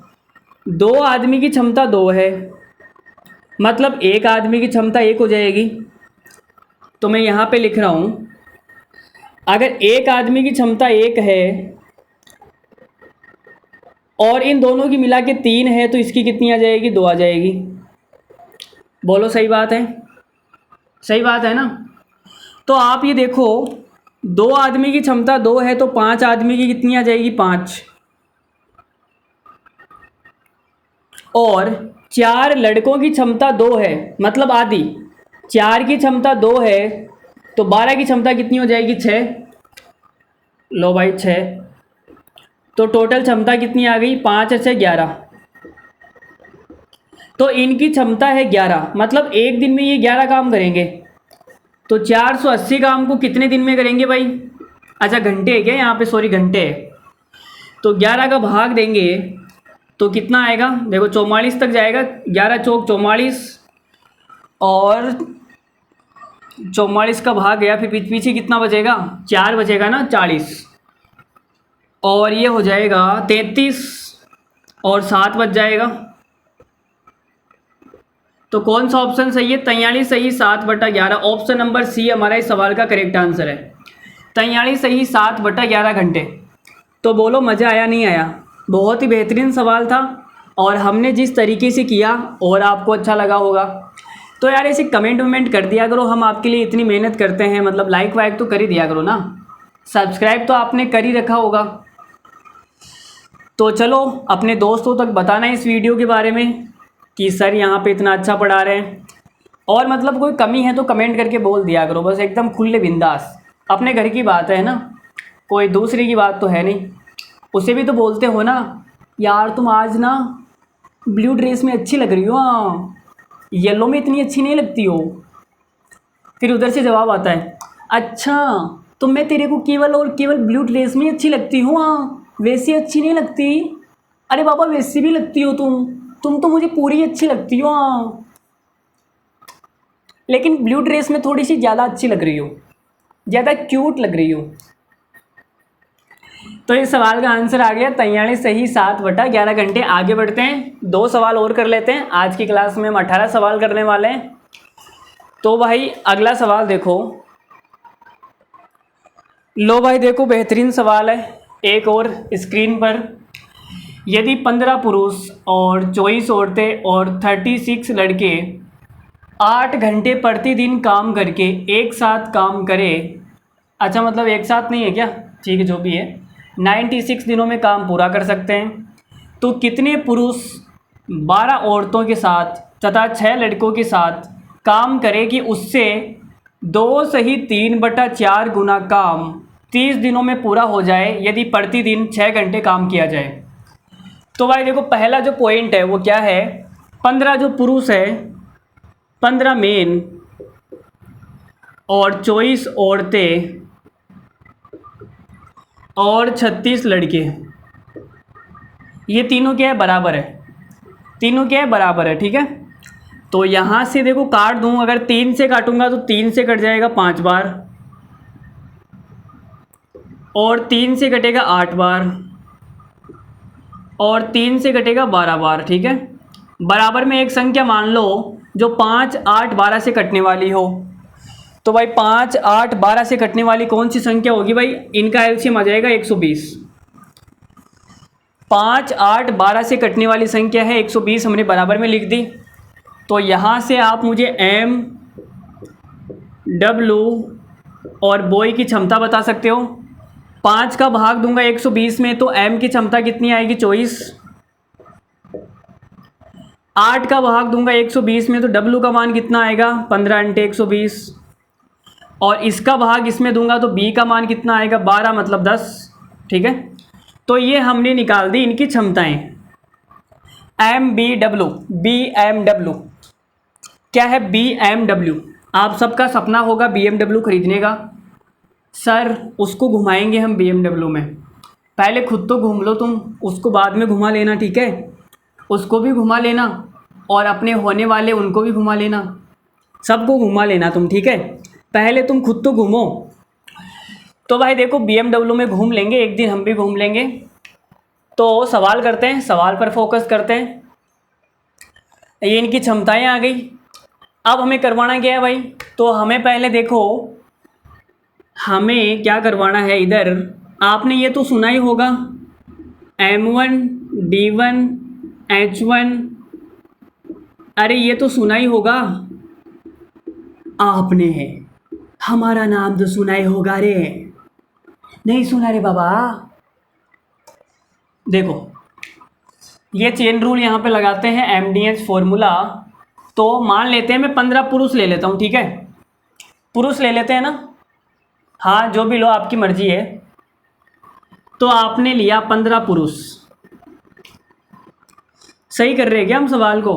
2 आदमी की क्षमता 2 है, मतलब एक आदमी की क्षमता 1 हो जाएगी। तो मैं यहाँ पे लिख रहा हूँ, अगर एक आदमी की क्षमता 1 है और इन दोनों की मिला के 3 है, तो इसकी कितनी आ जाएगी? 2 आ जाएगी। बोलो सही बात है? सही बात है ना? तो आप ये देखो, 2 आदमी की क्षमता 2 है, तो 5 आदमी की कितनी आ जाएगी? 5। और 4 लड़कों की क्षमता 2 है, मतलब आधी। 4 की क्षमता 2 है, तो 12 की क्षमता कितनी हो जाएगी? 6। लो भाई 6। तो टोटल क्षमता कितनी आ गई? 5 से 11। तो इनकी क्षमता है 11, मतलब एक दिन में ये 11 काम करेंगे। तो 480 काम को कितने दिन में करेंगे भाई? अच्छा घंटे है क्या यहाँ पे? सॉरी घंटे है। तो 11 का भाग देंगे तो कितना आएगा? देखो 44 तक जाएगा। 11 चौक 44 और 44 का भाग गया, फिर पीछे कितना बचेगा? 4 बचेगा ना, 40। और ये हो जाएगा 33 और 7 बच जाएगा। तो कौन सा ऑप्शन सही है? 43 सही, 7/11। ऑप्शन नंबर सी हमारा इस सवाल का करेक्ट आंसर है। 43 सही, 7/11 घंटे। तो बोलो मज़ा आया नहीं आया? बहुत ही बेहतरीन सवाल था और हमने जिस तरीके से किया और आपको अच्छा लगा होगा। तो यार ऐसे कमेंट वमेंट कर दिया करो, हम आपके लिए इतनी मेहनत करते हैं, मतलब लाइक वाइक तो कर ही दिया करो ना। सब्सक्राइब तो आपने कर ही रखा होगा। तो चलो अपने दोस्तों तक बताना इस वीडियो के बारे में कि सर यहाँ पे इतना अच्छा पढ़ा रहे हैं, और मतलब कोई कमी है तो कमेंट करके बोल दिया करो, बस एकदम खुले बिंदास। अपने घर की बात है ना, कोई दूसरी की बात तो है नहीं। उसे भी तो बोलते हो ना, यार तुम आज ना ब्लू ड्रेस में अच्छी लग रही हो, हाँ येलो में इतनी अच्छी नहीं लगती हो। फिर उधर से जवाब आता है, अच्छा तो मैं तेरे को केवल और केवल ब्लू ड्रेस में अच्छी लगती हूँ, हाँ वैसी अच्छी नहीं लगती। अरे बाबा वैसी भी लगती हो तुम तो मुझे पूरी अच्छी लगती हो, हाँ लेकिन ब्लू ड्रेस में थोड़ी सी ज़्यादा अच्छी लग रही हो, ज़्यादा क्यूट लग रही हो। तो इस सवाल का आंसर आ गया 43 सही, 7/11 घंटे। आगे बढ़ते हैं, 2 सवाल और कर लेते हैं। आज की क्लास में हम 18 सवाल करने वाले हैं। तो भाई अगला सवाल देखो, लो भाई देखो बेहतरीन सवाल है एक और स्क्रीन पर। यदि 15 पुरुष और 24 औरतें और 36 लड़के 8 घंटे प्रतिदिन काम करके एक साथ काम करें, अच्छा मतलब एक साथ नहीं है क्या, ठीक है जो भी है, 96 दिनों में काम पूरा कर सकते हैं, तो कितने पुरुष 12 औरतों के साथ तथा 6 लड़कों के साथ काम करें कि उससे 2 सही 3/4 गुना काम 30 दिनों में पूरा हो जाए यदि प्रतिदिन 6 घंटे काम किया जाए। तो भाई देखो पहला जो पॉइंट है वो क्या है, 15 जो पुरुष है, 15 मेन और 24 औरतें और 36 लड़के, ये तीनों क्या है? बराबर है। तीनों क्या है? बराबर है, ठीक है। तो यहाँ से देखो काट दूँ, अगर 3 से काटूंगा तो 3 से कट जाएगा 5 बार, और 3 से कटेगा 8 बार, और 3 से कटेगा 12 बार, ठीक है। बराबर में एक संख्या मान लो जो 5, 8, 12 से कटने वाली हो। तो भाई 5, 8, 12 से कटने वाली कौन सी संख्या होगी भाई? इनका एलसीएम आ जाएगा 120। 5, 8, 12 से कटने वाली संख्या है 120, हमने बराबर में लिख दी। तो यहाँ से आप मुझे एम, डब्ल्यू और बॉय की क्षमता बता सकते हो। 5 का भाग दूंगा 120 में तो एम की क्षमता कितनी आएगी 24। 8 का भाग दूंगा 120 में तो डब्ल्यू का मान कितना आएगा 15 × 120। और इसका भाग इसमें दूंगा तो बी का मान कितना आएगा 12 मतलब 10। ठीक है, तो ये हमने निकाल दी इनकी क्षमताएं। BMW क्या है BMW? आप सबका सपना होगा BMW खरीदने का। सर उसको घुमाएंगे हम BMW में, पहले खुद तो घूम लो तुम, उसको बाद में घुमा लेना, ठीक है? उसको भी घुमा लेना और अपने होने वाले उनको भी घुमा लेना, सबको घुमा लेना तुम, ठीक है? पहले तुम खुद तो घूमो। तो भाई देखो BMW में घूम लेंगे, एक दिन हम भी घूम लेंगे। तो सवाल करते हैं, सवाल पर फोकस करते हैं। ये इनकी क्षमताएं आ गई। अब हमें करवाना क्या है भाई? तो हमें पहले देखो हमें क्या करवाना है। इधर आपने ये तो सुना ही होगा M1 D1 H1, अरे ये तो सुना ही होगा आपने, हमारा नाम तो सुना ही होगा रे, नहीं सुना रे बाबा? देखो ये चेन रूल यहाँ पे लगाते हैं, MDH फॉर्मूला। तो मान लेते हैं मैं 15 पुरुष ले लेता हूँ, ठीक है? पुरुष ले लेते हैं ना, हाँ जो भी लो आपकी मर्जी है। तो आपने लिया 15 पुरुष, सही कर रहे हैं क्या हम सवाल को?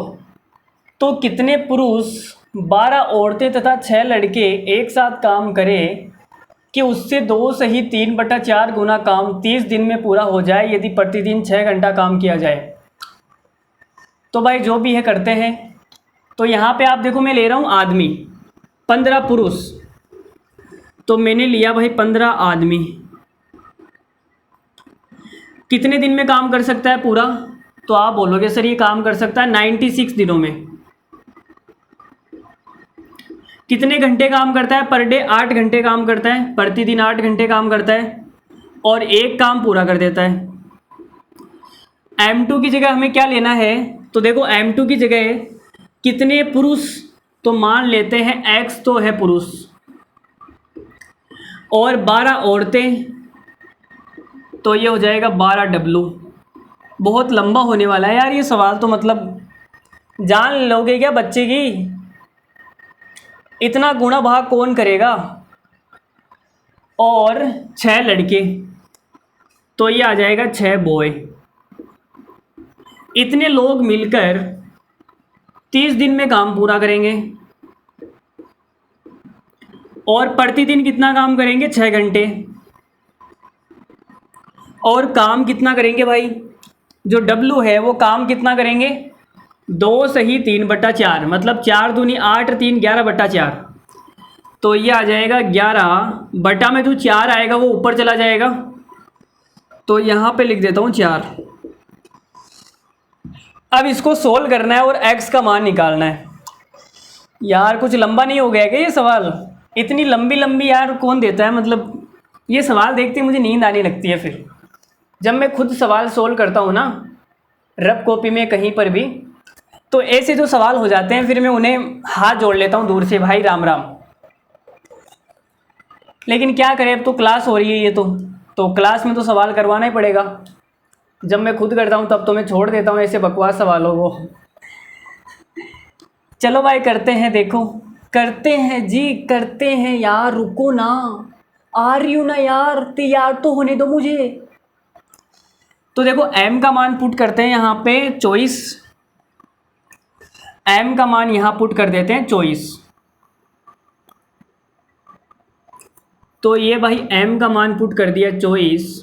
तो कितने पुरुष 12 औरतें तथा 6 लड़के एक साथ काम करें कि उससे 2 सही 3/4 गुना काम 30 दिन में पूरा हो जाए यदि प्रतिदिन 6 घंटा काम किया जाए। तो भाई जो भी है करते हैं। तो यहाँ पे आप देखो मैं ले रहा हूँ आदमी, 15 पुरुष, तो मैंने लिया भाई 15 आदमी। कितने दिन में काम कर सकता है पूरा? तो आप बोलोगे सर ये काम कर सकता है 96 दिनों में। कितने घंटे काम करता है? पर डे 8 घंटे काम करता है, प्रतिदिन 8 घंटे काम करता है और एक काम पूरा कर देता है। M2 की जगह हमें क्या लेना है? तो देखो M2 की जगह कितने पुरुष, तो मान लेते हैं X तो है पुरुष और 12 औरतें, तो ये हो जाएगा 12W। बहुत लंबा होने वाला है यार ये सवाल, तो मतलब जान लोगे क्या बच्चे की? इतना गुणा भाग कौन करेगा? और 6 लड़के, तो ये आ जाएगा 6 बॉय। इतने लोग मिलकर 30 दिन में काम पूरा करेंगे और प्रतिदिन कितना काम करेंगे? 6 घंटे। और काम कितना करेंगे भाई? जो W है वो काम कितना करेंगे? 2 सही 3/4, मतलब 4 दूनी 8, 3 11/4। तो ये आ जाएगा 11 बटा में जो 4 आएगा वो ऊपर चला जाएगा, तो यहाँ पे लिख देता हूँ 4। अब इसको सोल्व करना है और x का मान निकालना है। यार कुछ लंबा नहीं हो गया क्या ये सवाल? इतनी लंबी लंबी यार कौन देता है? मतलब ये सवाल देखते मुझे नींद आने लगती है फिर जब मैं खुद सवाल सोल्व करता हूँ ना, रफ कॉपी में कहीं पर भी, तो ऐसे जो सवाल हो जाते हैं फिर मैं उन्हें हाथ जोड़ लेता हूँ दूर से, भाई राम राम। लेकिन क्या करें, अब तो क्लास हो रही है ये तो क्लास में तो सवाल करवाना ही पड़ेगा। जब मैं खुद करता हूँ तब तो मैं छोड़ देता हूँ ऐसे बकवास सवालों को। चलो भाई करते हैं, देखो करते हैं जी, करते हैं यार, रुको ना, आ रही हूँ ना यार, तैयार तो होने दो मुझे। तो देखो m का मान पुट करते हैं यहाँ पे 24, m का मान यहाँ पुट कर देते हैं 24। तो ये भाई m का मान पुट कर दिया 24।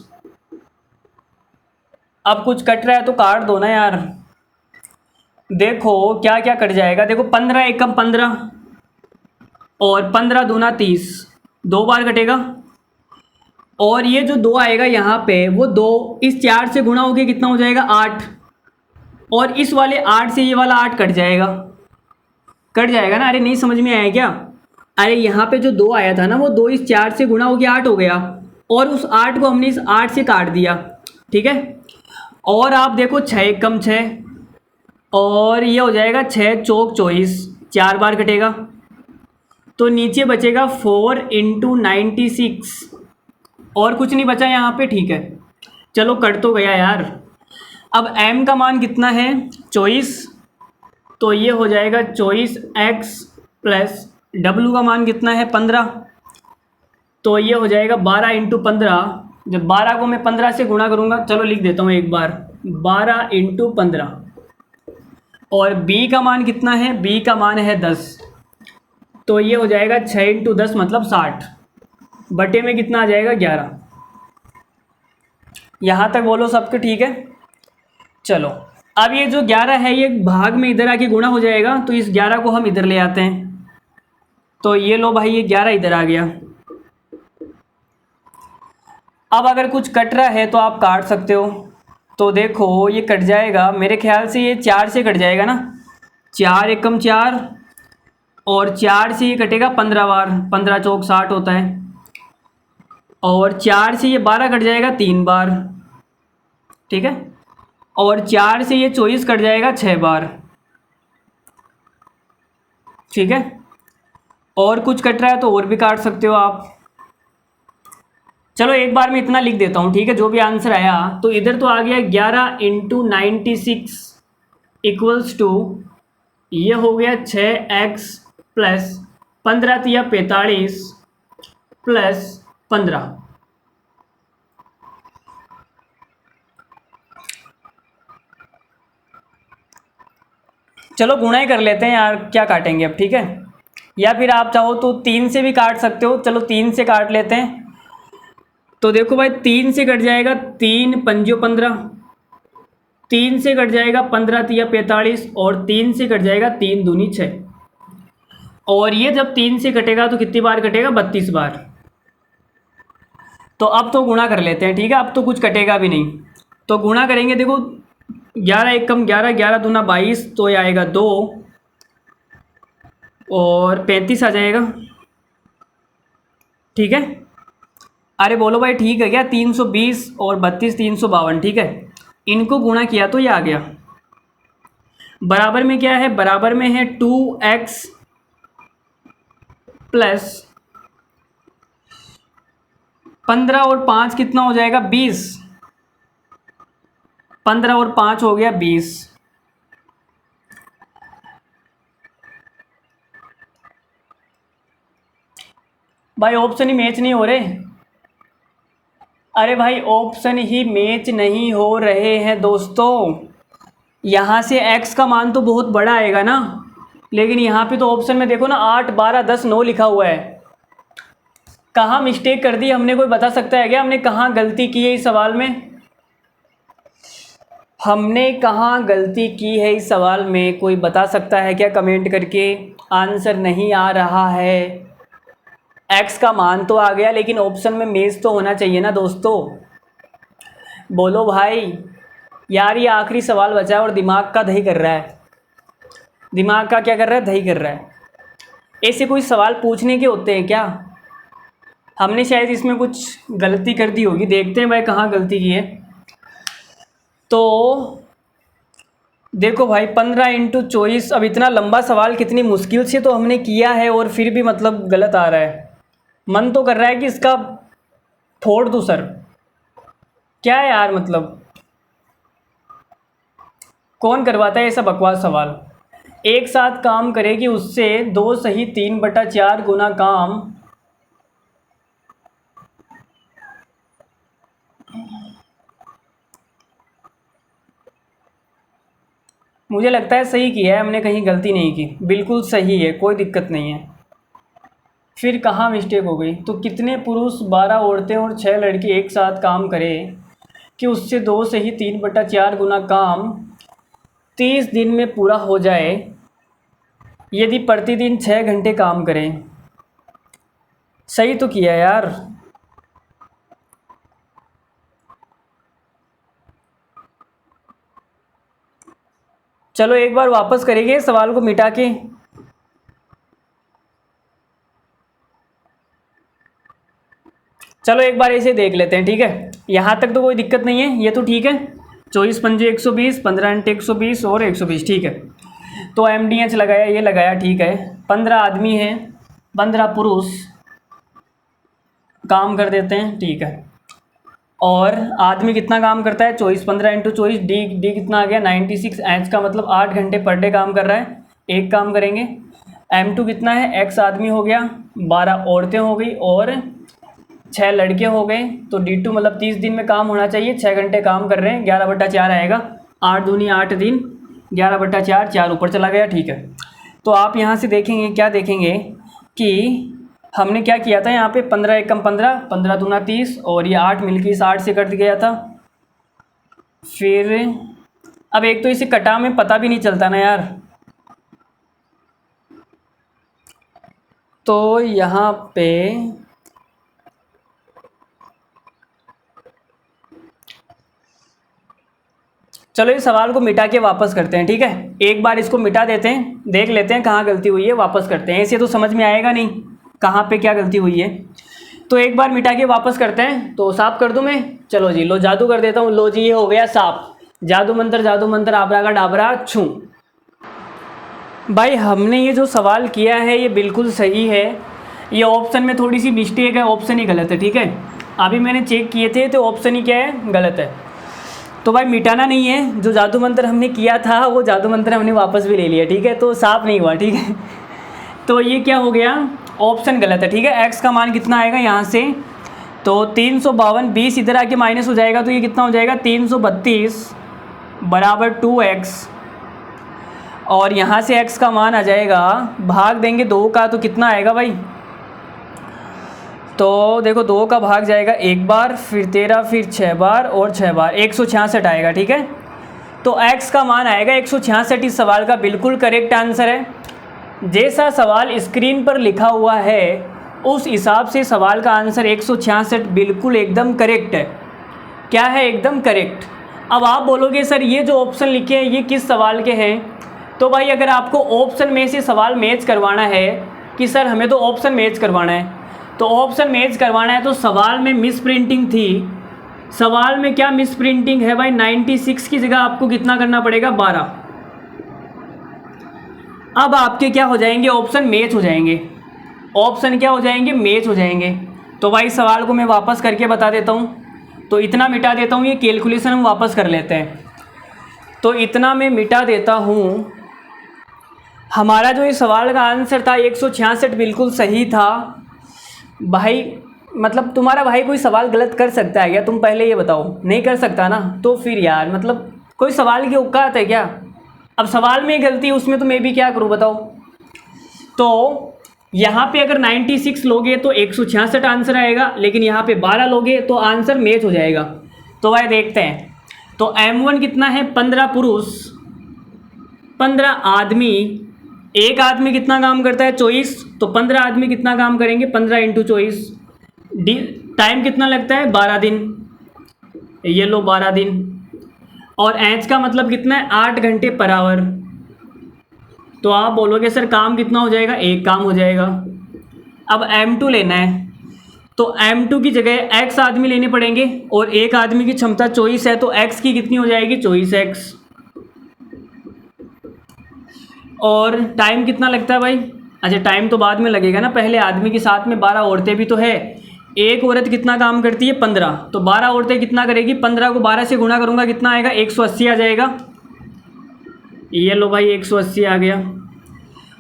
अब कुछ कट रहा है तो काट दो ना यार। देखो क्या क्या कट जाएगा, देखो 15 एकम 15 और 15 दूना 30, 2 बार कटेगा। और ये जो 2 आएगा यहाँ पे वो 2 इस 4 से गुणा होके कितना हो जाएगा 8, और इस वाले 8 से ये वाला 8 कट जाएगा, कट जाएगा ना? अरे नहीं समझ में आया क्या? अरे यहाँ पे जो 2 आया था ना वो 2 इस 4 से गुणा होके 8 हो गया और उस 8 को हमने इस 8 से काट दिया, ठीक है? और आप देखो 6 एकम 6, और ये हो जाएगा 6 चौक 24, 4 बार कटेगा तो नीचे बचेगा 4 इंटू 96, और कुछ नहीं बचा यहाँ पे, ठीक है। चलो कट तो गया यार। अब m का मान कितना है 24, तो ये हो जाएगा 24x प्लस w का मान कितना है 15, तो ये हो जाएगा 12 इंटू 15। जब 12 को मैं 15 से गुणा करूँगा, चलो लिख देता हूँ एक बार, 12 इंटू 15। और b का मान कितना है, b का मान है 10, तो ये हो जाएगा 6 इंटू 10 मतलब 60, बटे में कितना आ जाएगा 11। यहाँ तक बोलो सबके ठीक है। चलो अब ये जो 11 है ये भाग में इधर आके गुणा हो जाएगा, तो इस 11 को हम इधर ले आते हैं, तो ये लो भाई ये 11 इधर आ गया। अब अगर कुछ कट रहा है तो आप काट सकते हो, तो देखो ये कट जाएगा, मेरे ख्याल से ये 4 से कट जाएगा ना, 4 एकम 4, और 4 से ये कटेगा 15 बार, 15 चौक 60 होता है, और 4 से ये 12 कट जाएगा 3 बार, ठीक है, और 4 से ये 24 कट जाएगा 6 बार, ठीक है। और कुछ कट रहा है तो और भी काट सकते हो आप। चलो एक बार मैं इतना लिख देता हूँ, ठीक है, जो भी आंसर आया, तो इधर तो आ गया 11 इंटू 96 इक्वल्स टू, ये हो गया 6x प्लस 15 तिया 45 प्लस 15। चलो गुणा ही कर लेते हैं यार, क्या काटेंगे अब, ठीक है। या फिर आप चाहो तो 3 से भी काट सकते हो, चलो 3 से काट लेते हैं। तो देखो भाई 3 से कट जाएगा 3 पंजो 15, 3 से कट जाएगा 15 तिया 45, और 3 से कट जाएगा 3 दूनी 6, और ये जब 3 से कटेगा तो कितनी बार कटेगा 32 बार। तो अब तो गुणा कर लेते हैं, ठीक है, अब तो कुछ कटेगा भी नहीं, तो गुणा करेंगे। देखो 11 एकम 11, 11 दूना 22, तो ये आएगा 2, और 35 आ जाएगा, ठीक है। अरे बोलो भाई ठीक है क्या, 320 और 32 352, ठीक है, इनको गुणा किया तो ये आ गया। बराबर में क्या है, बराबर में है 2x प्लस 15 और 5 कितना हो जाएगा 20, 15 और 5 हो गया 20। भाई ऑप्शन ही मैच नहीं हो रहे, अरे भाई ऑप्शन ही मैच नहीं हो रहे हैं दोस्तों। यहाँ से x का मान तो बहुत बड़ा आएगा ना, लेकिन यहाँ पे तो ऑप्शन में देखो ना 8 12 10 9 लिखा हुआ है। कहाँ मिस्टेक कर दी हमने, कोई बता सकता है क्या हमने कहाँ गलती की है इस सवाल में, हमने कहाँ गलती की है इस सवाल में, कोई बता सकता है क्या कमेंट करके। आंसर नहीं आ रहा है, x का मान तो आ गया लेकिन ऑप्शन में मैच तो होना चाहिए ना दोस्तों। बोलो भाई यार, ये आखिरी सवाल बचा है और दिमाग का दही कर रहा है, दिमाग का क्या कर रहा है, दही कर रहा है। ऐसे कोई सवाल पूछने के होते हैं क्या, हमने शायद इसमें कुछ गलती कर दी होगी, देखते हैं भाई कहाँ गलती की है। तो देखो भाई 15 इंटू 24, अब इतना लंबा सवाल कितनी मुश्किल से तो हमने किया है और फिर भी मतलब गलत आ रहा है। मन तो कर रहा है कि इसका फोड़ दूँ सर, क्या है यार, मतलब कौन करवाता है ऐसा बकवास सवाल। एक साथ काम करेगी उससे 2 सही 3/4 गुना काम, मुझे लगता है सही किया है हमने, कहीं गलती नहीं की, बिल्कुल सही है, कोई दिक्कत नहीं है। फिर कहाँ मिस्टेक हो गई, तो कितने पुरुष 12 औरतें और 6 लड़के एक साथ काम करें कि उससे 2 सही 3/4 गुना काम 30 दिन में पूरा हो जाए, यदि प्रतिदिन 6 घंटे काम करें। सही तो किया यार। चलो एक बार वापस करेंगे सवाल को मिटा के, चलो एक बार ऐसे देख लेते हैं, ठीक है। यहाँ तक तो कोई दिक्कत नहीं है, ये तो ठीक है। 24 पंजे 120, 15 × 120 और 120, ठीक है। तो MDH लगाया, ये लगाया, ठीक है। 15 आदमी हैं, 15 पुरुष काम कर देते हैं, ठीक है। और आदमी कितना काम करता है? 24, 15 × 24, डी कितना आ गया? 96। एच का मतलब 8 घंटे पर डे काम कर रहा है, एक काम करेंगे। M2 कितना है? X आदमी हो गया, 12 औरतें हो गई और 6 लड़के हो गए। तो D2 मतलब 30 दिन में काम होना चाहिए, 6 घंटे काम कर रहे हैं, 11/4 आएगा। 8 दूनी 8 दिन, 11/4, 4 ऊपर चला गया, ठीक है। तो आप यहाँ से देखेंगे, क्या देखेंगे कि हमने क्या किया था यहाँ पे? 15 एकम 15, 15 दूना 30 और ये 8 मिलकर इस 8 से कट गया था। फिर अब एक तो इसे कटा में पता भी नहीं चलता ना यार, तो यहाँ पे चलो इस सवाल को मिटा के वापस करते हैं, ठीक है। एक बार इसको मिटा देते हैं, देख लेते हैं कहाँ गलती हुई है, वापस करते हैं। ऐसे तो समझ में आएगा नहीं कहाँ पे क्या गलती हुई है, तो एक बार मिटा के वापस करते हैं। तो साफ कर दूं मैं? चलो जी, लो जादू कर देता हूँ। लो जी, ये हो गया साफ। जादू मंत्र आबरा का डाबरा छू। भाई हमने ये जो सवाल किया है ये बिल्कुल सही है। ये ऑप्शन में थोड़ी सी मिस्टेक है, ऑप्शन ही गलत है, ठीक है। अभी मैंने चेक किए थे तो ऑप्शन ही क्या है? गलत है। तो भाई मिटाना नहीं है, जो जादू मंत्र हमने किया था वो जादू मंत्र हमने वापस भी ले लिया, ठीक है। तो साफ नहीं हुआ, ठीक है। तो ये क्या हो गया? ऑप्शन गलत है, ठीक है। x का मान कितना आएगा यहाँ से? तो 352, 20 इधर आके माइनस हो जाएगा, तो ये कितना हो जाएगा? 332 बराबर 2x। और यहाँ से x का मान आ जाएगा, भाग देंगे 2 का, तो कितना आएगा भाई? तो देखो 2 का भाग जाएगा 1 बार, फिर 13, फिर 6 बार और 6 बार, 166 आएगा, ठीक है। तो x का मान आएगा 166। इस सवाल का बिल्कुल करेक्ट आंसर है। जैसा सवाल स्क्रीन पर लिखा हुआ है उस हिसाब से सवाल का आंसर 166 बिल्कुल एकदम करेक्ट है। क्या है? एकदम करेक्ट। अब आप बोलोगे सर ये जो ऑप्शन लिखे हैं ये किस सवाल के हैं? तो भाई अगर आपको ऑप्शन में से सवाल मैच करवाना है कि सर हमें तो ऑप्शन मैच करवाना है, तो ऑप्शन मैच करवाना है तो सवाल में मिस प्रिंटिंग थी। सवाल में क्या मिस प्रिंटिंग है भाई? 96 की जगह आपको कितना करना पड़ेगा? 12। अब आपके क्या हो जाएंगे? ऑप्शन मैच हो जाएंगे। ऑप्शन क्या हो जाएंगे? मैच हो जाएंगे। तो भाई सवाल को मैं वापस करके बता देता हूँ। तो इतना मिटा देता हूँ, ये कैलकुलेशन हम वापस कर लेते हैं। तो इतना मैं मिटा देता हूँ। हमारा जो ये सवाल का आंसर था 166 बिल्कुल सही था। भाई मतलब तुम्हारा भाई कोई सवाल गलत कर सकता है क्या? तुम पहले ये बताओ। नहीं कर सकता ना, तो फिर यार मतलब कोई सवाल की औकात है क्या? अब सवाल में गलती है उसमें तो मैं भी क्या करूं बताओ। तो यहाँ पे अगर 96 लोगे तो 166 आंसर आएगा, लेकिन यहाँ पे 12 लोगे तो आंसर मैच हो जाएगा। तो भाई देखते हैं। तो M1 कितना है? 15 पुरुष, 15 आदमी। एक आदमी कितना काम करता है? 24। तो 15 आदमी कितना काम करेंगे? 15 × 24। टाइम कितना लगता है? 12 दिन। ये लो 12 दिन। और एच का मतलब कितना है? 8 घंटे पर आवर। तो आप बोलोगे सर काम कितना हो जाएगा? एक काम हो जाएगा। अब M2 लेना है, तो M2 की जगह x आदमी लेने पड़ेंगे और एक आदमी की क्षमता 24 है, तो x की कितनी हो जाएगी? 24x। और टाइम कितना लगता है भाई? अच्छा टाइम तो बाद में लगेगा ना, पहले आदमी के साथ में 12 औरतें भी तो है। एक औरत कितना काम करती है? 15। तो 12 औरतें कितना करेगी? 15 को 12 से गुणा करूंगा, कितना आएगा? 180 आ जाएगा। ये लो भाई 180 आ गया।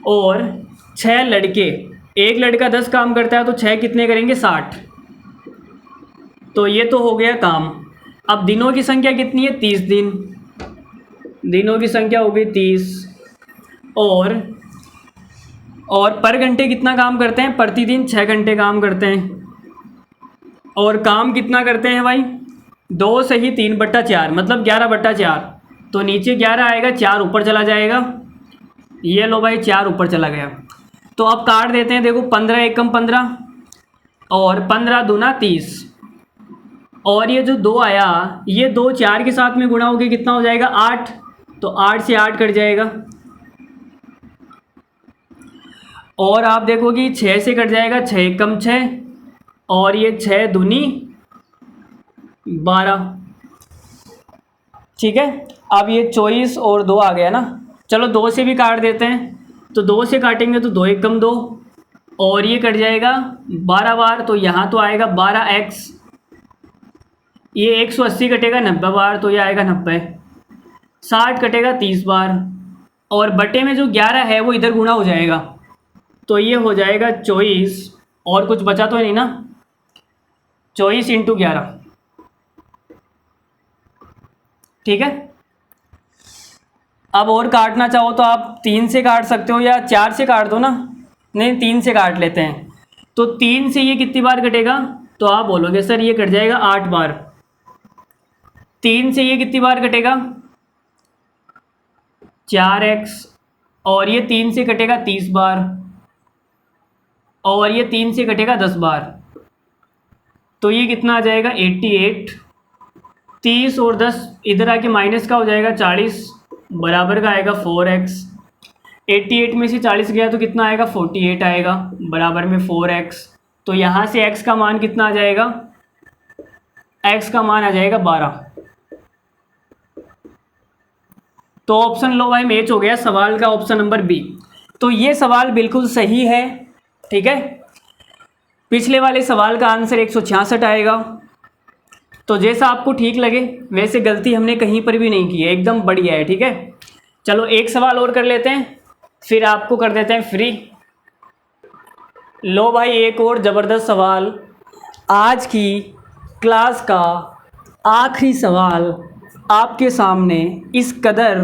और 6 लड़के, एक लड़का 10 काम करता है, तो 6 कितने करेंगे? 60। तो ये तो हो गया काम। अब दिनों की संख्या कितनी है? 30 दिन। दिनों की संख्या हो गई 30। और पर घंटे कितना काम करते हैं? प्रतिदिन 6 घंटे काम करते हैं। और काम कितना करते हैं भाई? 2 से ही 3/4 मतलब 11/4। तो नीचे 11 आएगा, 4 ऊपर चला जाएगा। ये लो भाई 4 ऊपर चला गया। तो अब काट देते हैं। देखो 15 एकम 15 और 15 दूना 30। और ये जो 2 आया, ये 2 4 के साथ में गुणा होकर कितना हो जाएगा? 8। तो 8 से 8 कट जाएगा। और आप देखोगे 6 से कट जाएगा, 6 एकम 6 और ये 6 दूनी 12। ठीक है। अब ये 24 और 2 आ गया ना, चलो 2 से भी काट देते हैं। तो 2 से काटेंगे तो 2 एकम 2, और ये कट जाएगा 12 बार, तो यहाँ तो आएगा 12x। ये 180 कटेगा 90 बार, तो ये आएगा 90। 60 कटेगा 30 बार, और बटे में जो 11 है वो इधर गुणा हो जाएगा, तो ये हो जाएगा 24, और कुछ बचा तो नहीं ना, 24 इंटू 11, ठीक है। अब और काटना चाहो तो आप 3 से काट सकते हो या 4 से काट दो ना, नहीं 3 से काट लेते हैं। तो 3 से ये कितनी बार कटेगा, तो आप बोलोगे सर ये कट जाएगा 8 बार। 3 से ये कितनी बार कटेगा, 4x, और ये 3 से कटेगा 30 बार, और ये 3 से कटेगा 10 बार, तो ये कितना आ जाएगा 88। 30 और 10 इधर आके माइनस का हो जाएगा 40, बराबर का आएगा 4x। 88 में से 40 गया तो कितना आएगा 48 आएगा, बराबर में 4x। तो यहाँ से x का मान कितना आ जाएगा, x का मान आ जाएगा 12। तो ऑप्शन लो भाई मैच हो गया सवाल का, ऑप्शन नंबर बी। तो ये सवाल बिल्कुल सही है, ठीक है। पिछले वाले सवाल का आंसर 166 आएगा। तो जैसा आपको ठीक लगे, वैसे गलती हमने कहीं पर भी नहीं की है, एकदम बढ़िया है, ठीक है। चलो एक सवाल और कर लेते हैं, फिर आपको कर देते हैं फ्री। लो भाई एक और ज़बरदस्त सवाल, आज की क्लास का आखिरी सवाल आपके सामने इस कदर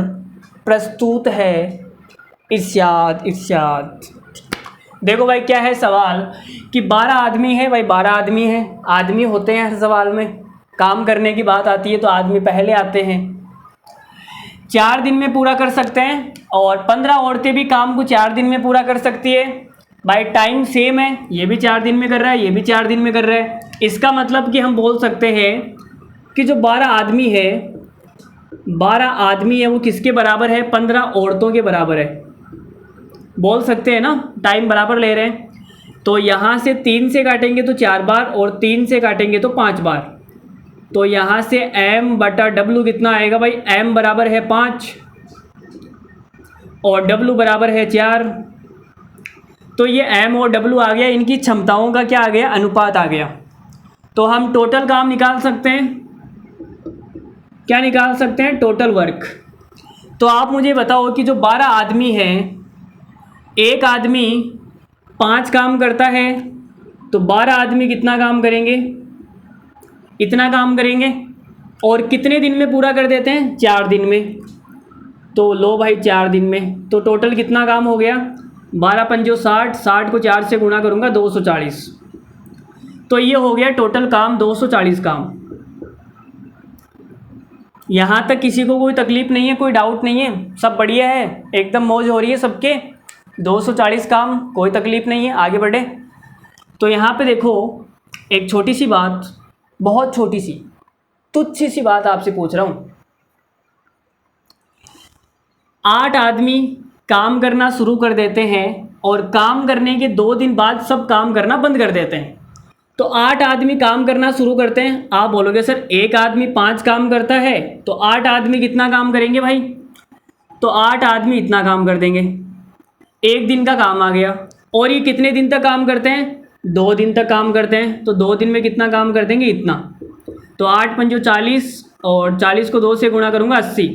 प्रस्तुत है। इरशाद। देखो भाई क्या है सवाल कि 12 आदमी है भाई, 12 आदमी हैं, आदमी होते हैं हर सवाल में, काम करने की बात आती है तो आदमी पहले आते हैं। 4 दिन में पूरा कर सकते हैं, और 15 औरतें भी काम को 4 दिन में पूरा कर सकती है। भाई टाइम सेम है, ये भी 4 दिन में कर रहा है, ये भी 4 दिन में कर रहा है। इसका मतलब कि हम बोल सकते हैं कि जो 12 आदमी है, 12 आदमी है वो किसके बराबर है, 15 औरतों के बराबर है, बोल सकते हैं ना, टाइम बराबर ले रहे हैं। तो यहाँ से 3 से काटेंगे तो 4 बार, और 3 से काटेंगे तो 5 बार। तो यहाँ से m बटा w कितना आएगा भाई, m बराबर है 5 और w बराबर है 4। तो ये m और w आ गया, इनकी क्षमताओं का क्या आ गया, अनुपात आ गया। तो हम टोटल काम निकाल सकते हैं, क्या निकाल सकते हैं, टोटल वर्क। तो आप मुझे बताओ कि जो 12 आदमी हैं, एक आदमी 5 काम करता है, तो 12 आदमी कितना काम करेंगे, इतना काम करेंगे, और कितने दिन में पूरा कर देते हैं, 4 दिन में। तो लो भाई 4 दिन में, तो टोटल कितना काम हो गया, 12 पंजो 60, 60 को 4 से गुणा करूँगा 240। तो ये हो गया टोटल काम 240 काम। यहाँ तक किसी को कोई तकलीफ़ नहीं है, कोई डाउट नहीं है, सब बढ़िया है, एकदम मौज हो रही है सबके। 240 काम, कोई तकलीफ़ नहीं है, आगे बढ़े। तो यहाँ पे देखो एक छोटी सी बात, बहुत छोटी सी तुच्छ सी बात आपसे पूछ रहा हूँ। 8 आदमी काम करना शुरू कर देते हैं, और काम करने के 2 दिन बाद सब काम करना बंद कर देते हैं। तो 8 आदमी काम करना शुरू करते हैं, आप बोलोगे सर एक आदमी 5 काम करता है, तो 8 आदमी कितना काम करेंगे भाई, तो 8 आदमी इतना काम कर देंगे, एक दिन का काम आ गया। और ये कितने दिन तक काम करते हैं, 2 दिन तक काम करते हैं, तो 2 दिन में कितना काम कर देंगे, इतना। तो 8 पंजो 40, और 40 को 2 से गुणा करूँगा 80,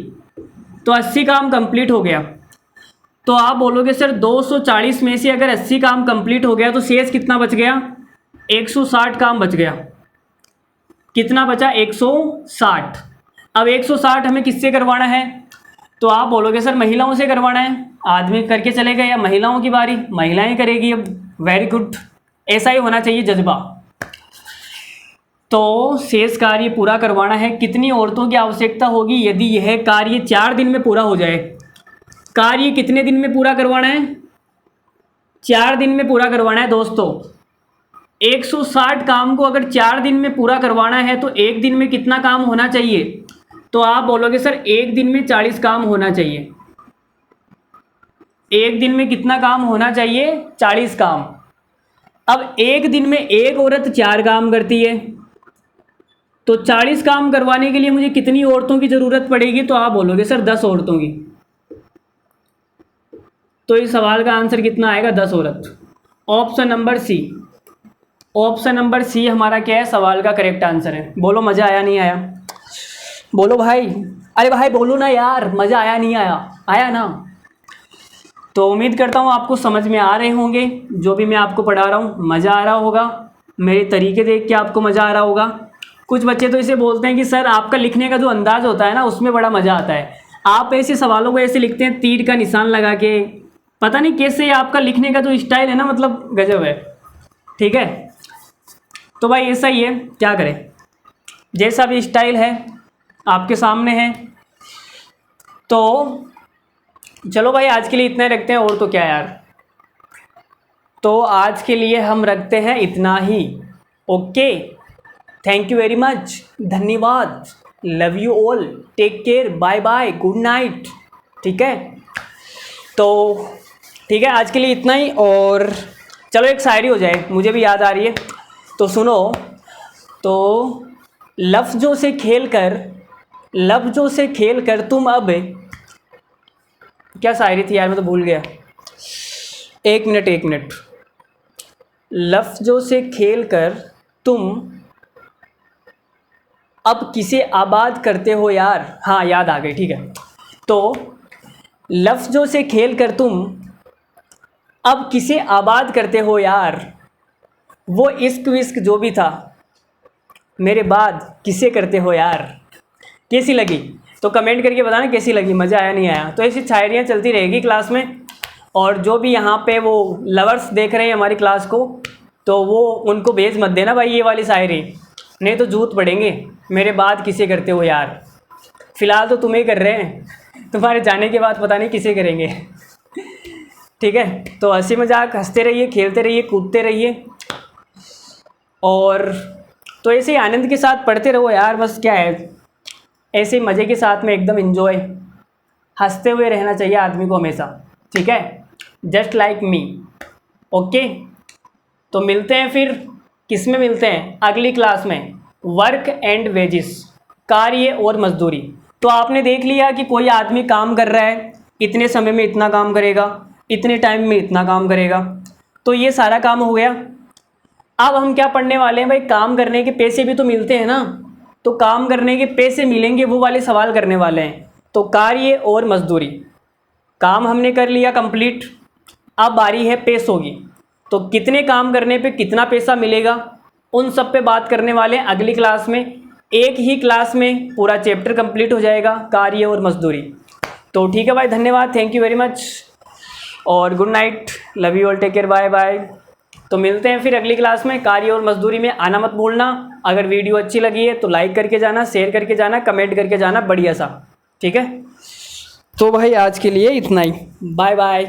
तो 80 काम कंप्लीट हो गया। तो आप बोलोगे सर 240 में से अगर 80 काम कंप्लीट हो गया तो शेष कितना बच गया, 160 काम बच गया। कितना बचा, 160। अब 160 हमें किससे करवाना है, तो आप बोलोगे सर महिलाओं से करवाना है। आदमी करके चले गए, या महिलाओं की बारी, महिलाएं करेगी। अब वेरी गुड, ऐसा ही होना चाहिए जज्बा। तो शेष कार्य पूरा करवाना है, कितनी औरतों की आवश्यकता होगी यदि यह कार्य 4 दिन में पूरा हो जाए। कार्य कितने दिन में पूरा करवाना है, 4 दिन में पूरा करवाना है दोस्तों। 160 काम को अगर 4 दिन में पूरा करवाना है तो एक दिन में कितना काम होना चाहिए, तो आप बोलोगे सर एक दिन में 40 काम होना चाहिए। एक दिन में कितना काम होना चाहिए, 40 काम। अब एक दिन में एक औरत 4 काम करती है, तो 40 काम करवाने के लिए मुझे कितनी औरतों की ज़रूरत पड़ेगी? तो आप बोलोगे सर 10 औरतों की। तो इस सवाल का आंसर कितना आएगा? 10 औरत। Option number C, option number C हमारा क्या है? सवाल का करेक्ट आंसर है। बोलो मज़ा आया नहीं आया? बोलो भाई, अरे भाई बोलो ना यार, मज़ा आया नहीं आया? आया ना? तो उम्मीद करता हूँ आपको समझ में आ रहे होंगे जो भी मैं आपको पढ़ा रहा हूँ, मज़ा आ रहा होगा, मेरे तरीके देख के आपको मज़ा आ रहा होगा। कुछ बच्चे तो इसे बोलते हैं कि सर आपका लिखने का जो अंदाज़ होता है ना उसमें बड़ा मज़ा आता है। आप ऐसे सवालों को ऐसे लिखते हैं तीर का निशान लगा के, पता नहीं कैसे आपका लिखने का जो स्टाइल है ना, मतलब गजब है। ठीक है, तो भाई ऐसा ही है, क्या करें, जैसा भी स्टाइल है आपके सामने है। तो चलो भाई आज के लिए इतना ही रखते हैं, और तो क्या यार। तो आज के लिए हम रखते हैं इतना ही। Okay, thank you very much, धन्यवाद, love you all, take care, bye bye, good night. ठीक है, तो ठीक है आज के लिए इतना ही। और चलो एक शायरी हो जाए, मुझे भी याद आ रही है, तो सुनो। तो लफ्ज़ों से खेल कर, लफ्ज़ों से खेल कर तुम अब, क्या शायरी थी यार, मैं तो भूल गया। एक मिनट एक मिनट। लफ्ज़ों से खेल कर तुम अब किसे आबाद करते हो यार? हाँ याद आ गई, ठीक है। तो लफ्ज़ों से खेल कर तुम अब किसे आबाद करते हो यार, वो इश्क विश्क जो भी था मेरे बाद किसे करते हो यार। कैसी लगी? तो कमेंट करके बताना कैसी लगी, मज़ा आया नहीं आया। तो ऐसी शायरियाँ चलती रहेगी क्लास में, और जो भी यहाँ पे वो लवर्स देख रहे हैं हमारी क्लास को, तो वो उनको भेज मत देना भाई ये वाली शायरी, नहीं तो जूत पड़ेंगे, मेरे बाद किसे करते हो यार। फ़िलहाल तो तुम्हें कर रहे हैं, तुम्हारे जाने के बाद पता नहीं किसे करेंगे। ठीक है, तो हंसी मजाक, हंसते रहिए, खेलते रहिए, कूदते रहिए, और तो ऐसे ही आनंद के साथ पढ़ते रहो यार। बस क्या है, ऐसे मज़े के साथ में एकदम इन्जॉय, हंसते हुए रहना चाहिए आदमी को हमेशा। ठीक है, जस्ट लाइक मी। ओके, तो मिलते हैं फिर, किस में मिलते हैं? अगली क्लास में, वर्क एंड वेजिस, कार्य और मजदूरी। तो आपने देख लिया कि कोई आदमी काम कर रहा है, इतने समय में इतना काम करेगा, इतने टाइम में इतना काम करेगा, तो ये सारा काम हो गया। अब हम क्या पढ़ने वाले हैं भाई? काम करने के पैसे भी तो मिलते हैं ना, तो काम करने के पैसे मिलेंगे वो वाले सवाल करने वाले हैं। तो कार्य और मजदूरी, काम हमने कर लिया कंप्लीट, अब बारी है पैसों की। तो कितने काम करने पे कितना पैसा मिलेगा, उन सब पे बात करने वाले हैं अगली क्लास में। एक ही क्लास में पूरा चैप्टर कंप्लीट हो जाएगा, कार्य और मजदूरी। तो ठीक है भाई, धन्यवाद, थैंक यू वेरी मच, और good night, love you all, take care, bye bye. तो मिलते हैं फिर अगली क्लास में। कार्य और मजदूरी में आना मत भूलना। अगर वीडियो अच्छी लगी है तो लाइक करके जाना, शेयर करके जाना, कमेंट करके जाना, बढ़िया सा। ठीक है, तो भाई आज के लिए इतना ही, बाय बाय।